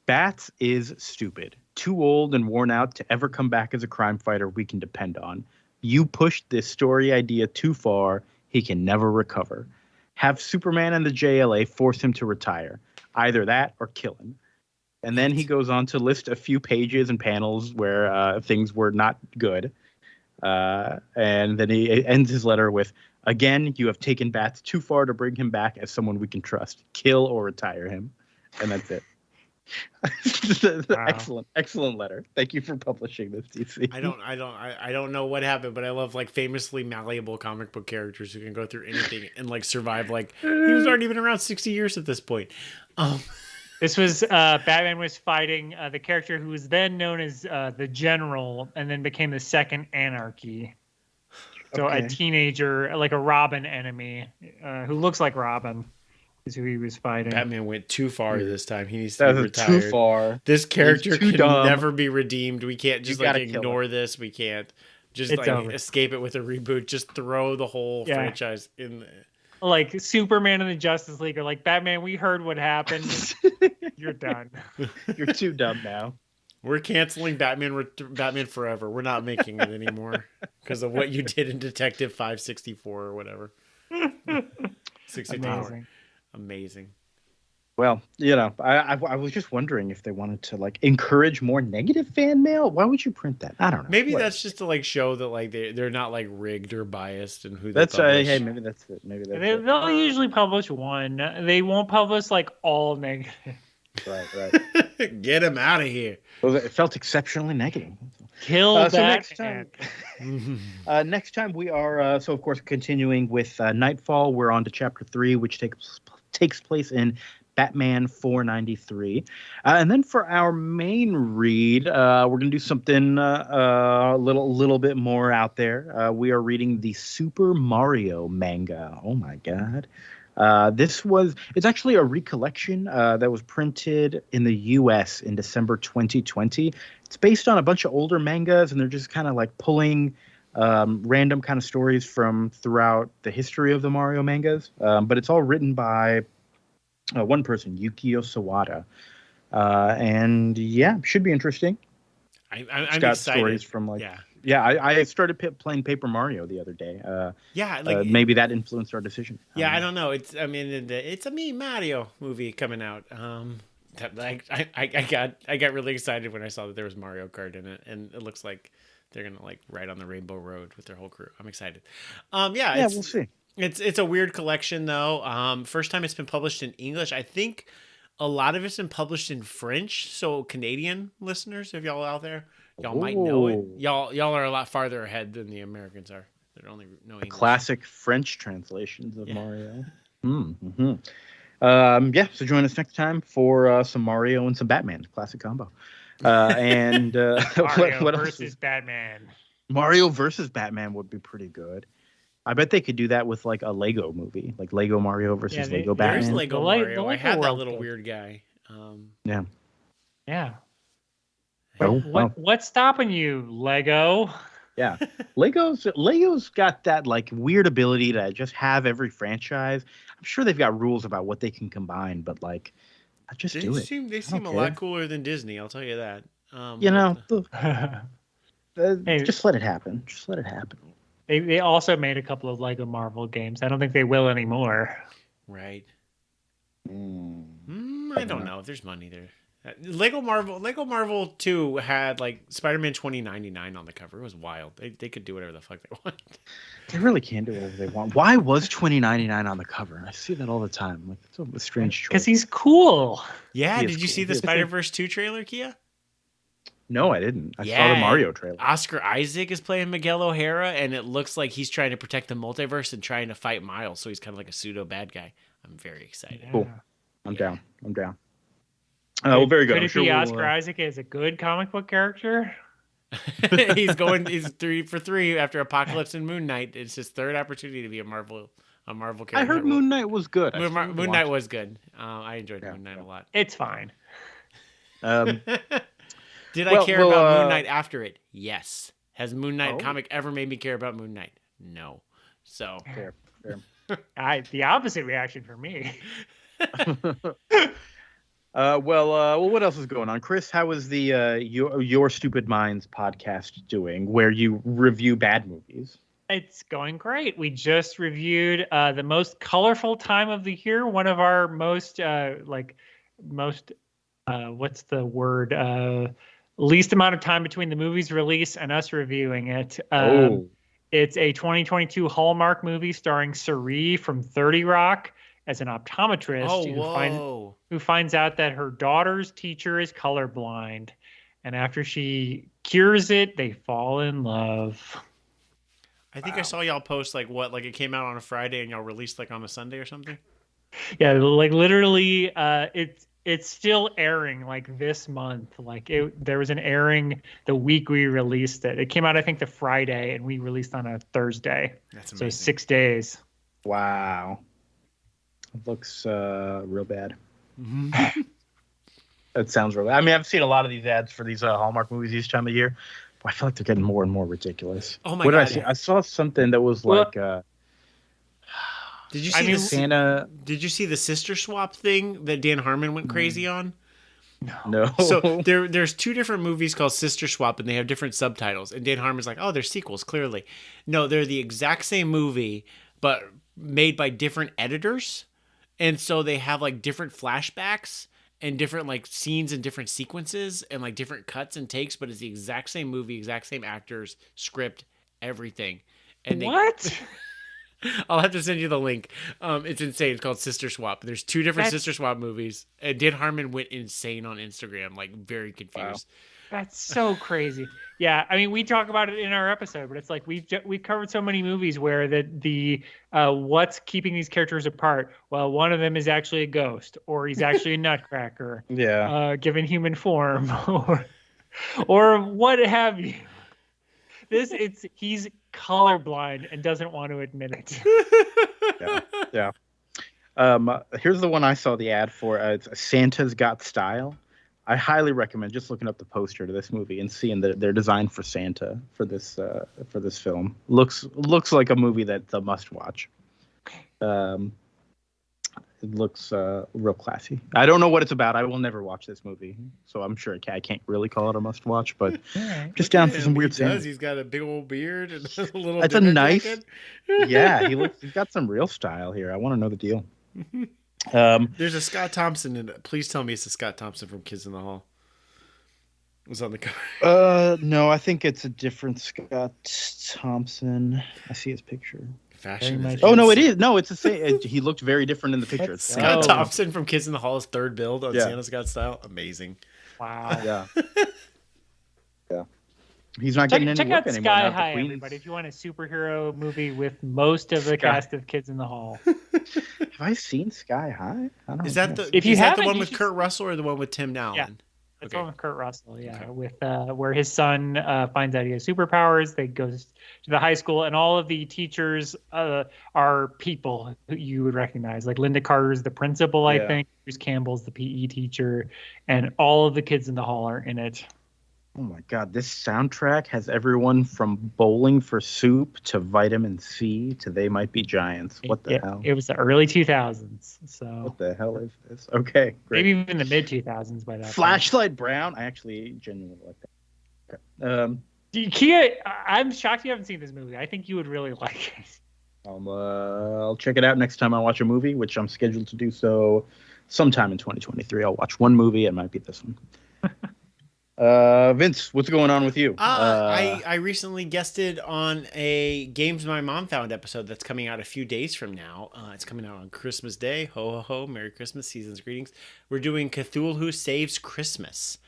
Bats is stupid. Too old and worn out to ever come back as a crime fighter we can depend on. You pushed this story idea too far. He can never recover. Have Superman and the JLA force him to retire. Either that or kill him. And then he goes on to list a few pages and panels where things were not good. And then he ends his letter with, again, you have taken Bats too far to bring him back as someone we can trust. Kill or retire him. And that's it. Wow. Excellent letter. Thank you for publishing this, DC. I don't know what happened, but I love like famously malleable comic book characters who can go through anything and like survive. Like he was already been around 60 years at this point. This was Batman was fighting the character who was then known as the General, and then became the Second Anarchy. So a teenager, like a Robin enemy, who looks like Robin. Is who he was fighting. Batman went too far this time. He needs to be retired. Too far. This character can never be redeemed. We can't just like ignore this. We can't just escape it with a reboot. Just throw the whole franchise in there. Like Superman and the Justice League are like, Batman, we heard what happened. You're done. You're too dumb now. We're canceling Batman forever. We're not making it anymore because of what you did in Detective 564 or whatever. 64. Amazing. Well, I was just wondering if they wanted to like encourage more negative fan mail. Why would you print that? I don't know. Maybe that's just to like show that like they're not like rigged or biased and who that's. Hey, maybe that's it. They'll usually publish one. They won't publish like all negative. Right. Get him out of here. Well, it felt exceptionally negative. Kill that. Next time we are so of course continuing with Knightfall. We're on to chapter 3, which takes place in Batman 493. And then for our main read, we're going to do something a little bit more out there. We are reading the Super Mario manga. Oh my God. It's actually a recollection that was printed in the US in December 2020. It's based on a bunch of older mangas, and they're just kind of like pulling random kind of stories from throughout the history of the Mario mangas. But it's all written by one person, Yukio Sawada. And yeah, should be interesting. I'm got excited. Stories from like I started playing Paper Mario the other day. Maybe that influenced our decision. I don't know. It's a me Mario movie coming out. I got really excited when I saw that there was Mario Kart in it, and it looks like they're gonna like ride on the Rainbow Road with their whole crew. I'm excited. We'll see. It's a weird collection though. First time it's been published in English. I think a lot of it's been published in French. So Canadian listeners, if y'all out there, y'all might know it. Y'all are a lot farther ahead than the Americans are. They're only knowing English. Classic French translations of Mario. Mm-hmm. So join us next time for some Mario and some Batman. Classic combo. Mario versus Batman. Mario versus Batman would be pretty good. I bet they could do that with like a Lego movie, like Lego Mario versus Lego Batman. There's Lego Mario. I had that little weird guy. Yeah. What's stopping you, Lego? Yeah, Lego's got that like weird ability to just have every franchise. I'm sure they've got rules about what they can combine, but like I just do it. They seem a lot cooler than Disney. I'll tell you that. Just let it happen. Just let it happen. They also made a couple of Lego Marvel games. I don't think they will anymore. Right. I don't know. There's money there. Lego Marvel 2 had like Spider-Man 2099 on the cover. It was wild. They could do whatever the fuck they want. They really can do whatever they want. Why was 2099 on the cover? I see that all the time. Like, it's a strange choice. Because he's cool. Yeah. Did you see the Spider-Verse 2 trailer, Kia? No, I didn't. I saw the Mario trailer. Oscar Isaac is playing Miguel O'Hara, and it looks like he's trying to protect the multiverse and trying to fight Miles. So he's kind of like a pseudo bad guy. I'm very excited. Yeah. Cool. I'm down. Well, very good. Could it be Oscar Isaac as a good comic book character? He's 3 for 3 after Apocalypse and Moon Knight. It's his third opportunity to be a Marvel character. I heard Moon Knight was good. Moon Knight was good. I enjoyed Moon Knight a lot. It's fine. Did I care about Moon Knight after it? Yes. Has Moon Knight comic ever made me care about Moon Knight? No. So fair. The opposite reaction for me. Well, what else is going on, Chris? How is the Your Stupid Minds podcast doing, where you review bad movies? It's going great. We just reviewed the most colorful time of the year. One of our most what's the word? Least amount of time between the movie's release and us reviewing it. It's a 2022 Hallmark movie starring Suri from 30 Rock as an optometrist who finds out that her daughter's teacher is colorblind. And after she cures it, they fall in love. I think I saw y'all post it came out on a Friday and y'all released on a Sunday or something. Yeah, literally, it's still airing this month. There was an airing the week we released it. It came out, I think, the Friday, and we released on a Thursday. That's amazing. So 6 days. Wow. It looks real bad. Mm-hmm. It sounds real bad. I mean, I've seen a lot of these ads for these Hallmark movies each time of year. But I feel like they're getting more and more ridiculous. Oh my God. Did I see? I saw something that was Did you see Santa? Did you see the sister swap thing that Dan Harmon went crazy on? No. So there's 2 different movies called Sister Swap, and they have different subtitles. And Dan Harmon's like, "Oh, they're sequels, clearly." No, they're the exact same movie, but made by different editors, and so they have different flashbacks and different scenes and different sequences and different cuts and takes. But it's the exact same movie, exact same actors, script, everything. And what? I'll have to send you the link. It's insane. It's called Sister Swap. There's 2 different Sister Swap movies. And Dan Harmon went insane on Instagram, very confused. Wow. That's so crazy. Yeah, I mean, we talk about it in our episode, but it's we've covered so many movies where the what's keeping these characters apart. Well, one of them is actually a ghost, or he's actually a nutcracker. Yeah. Given human yeah. or what have you. He's colorblind and doesn't want to admit it. Yeah. Here's the one I saw the ad for. It's Santa's Got Style. I highly recommend just looking up the poster to this movie and seeing their design for Santa for this film. Looks like a movie that's a must watch. It looks real classy. I don't know what it's about. I will never watch this movie, so I'm sure I can't really call it a must watch. But just down for some weird Santa. He's got a big old beard and a little. It's a nice. Yeah, he's got some real style here. I want to know the deal. There's a Scott Thompson in it. Please tell me it's a Scott Thompson from Kids in the Hall. It was on the cover. No, I think it's a different Scott Thompson. I see his picture. Fashion. Oh no, it is. No, it's the same. He looked very different in the picture. It's Scott Thompson from Kids in the Hall's third build on Santa's Got Style. Amazing. Wow. Yeah. Yeah. He's not getting any check work out anymore. Sky High, everybody. If you want a superhero movie with most of the cast of Kids in the Hall. Have I seen Sky High? I don't know. Is that the one with Kurt Russell or the one with Tim Allen? Yeah. It's one with Kurt Russell, with where his son finds out he has superpowers. They goes to the high school, and all of the teachers are people who you would recognize. Like Linda Carter's the principal, I think. Bruce Campbell's the PE teacher, and all of the kids in the hall are in it. Oh my God, this soundtrack has everyone from Bowling for Soup to Vitamin C to They Might Be Giants. What the hell? It was the early 2000s. So what the hell is this? Okay, great. Maybe even the mid 2000s by that. Flashlight Brown. I actually genuinely like that. Okay. Kia, I'm shocked you haven't seen this movie. I think you would really like it. I'll check it out next time I watch a movie, which I'm scheduled to do so sometime in 2023. I'll watch one movie. It might be this one. Vince, what's going on with you? I recently guested on a Games My Mom Found episode that's coming out a few days from now. It's coming out on Christmas Day. Ho, ho, ho. Merry Christmas. Season's greetings. We're doing Cthulhu Saves Christmas.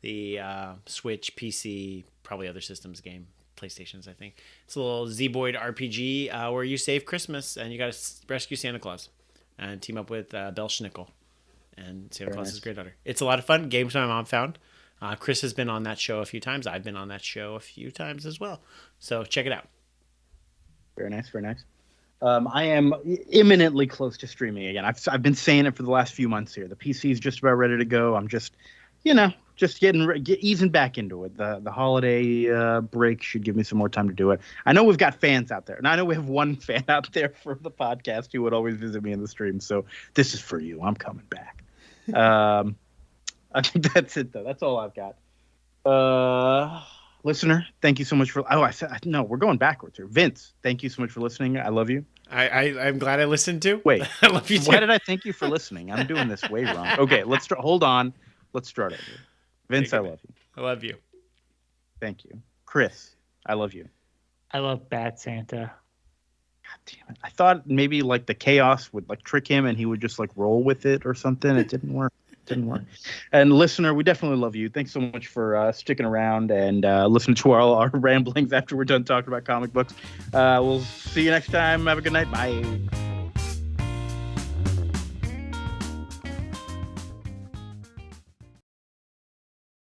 The Switch, PC, probably other systems game. PlayStations, I think. It's a little Zeboid RPG where you save Christmas and you got to rescue Santa Claus and team up with Belle Schnickel and Santa Claus's granddaughter. It's a lot of fun. Games My Mom Found. Chris has been on that show a few times. I've been on that show a few times as well. So check it out. Very nice, very nice. I am imminently close to streaming again. I've been saying it for the last few months here. The PC is just about ready to go. I'm just, easing back into it. The holiday break should give me some more time to do it. I know we've got fans out there, and I know we have one fan out there for the podcast who would always visit me in the stream. So this is for you. I'm coming back. I think that's it, though. That's all I've got. Listener, thank you so much for... No, we're going backwards here. Vince, thank you so much for listening. I love you. I'm glad I listened to. Wait. I love you too. Why did I thank you for listening? I'm doing this way wrong. Okay, let's start. Hold on. Let's start over. Vince, I love you. I love you. Thank you. Chris, I love you. I love Bad Santa. God damn it. I thought maybe like the chaos would like trick him and he would just like roll with it or something. It didn't work. And listener, we definitely love you. Thanks so much for sticking around and listening to our ramblings after we're done talking about comic books. We'll see you next time. Have a good night. Bye.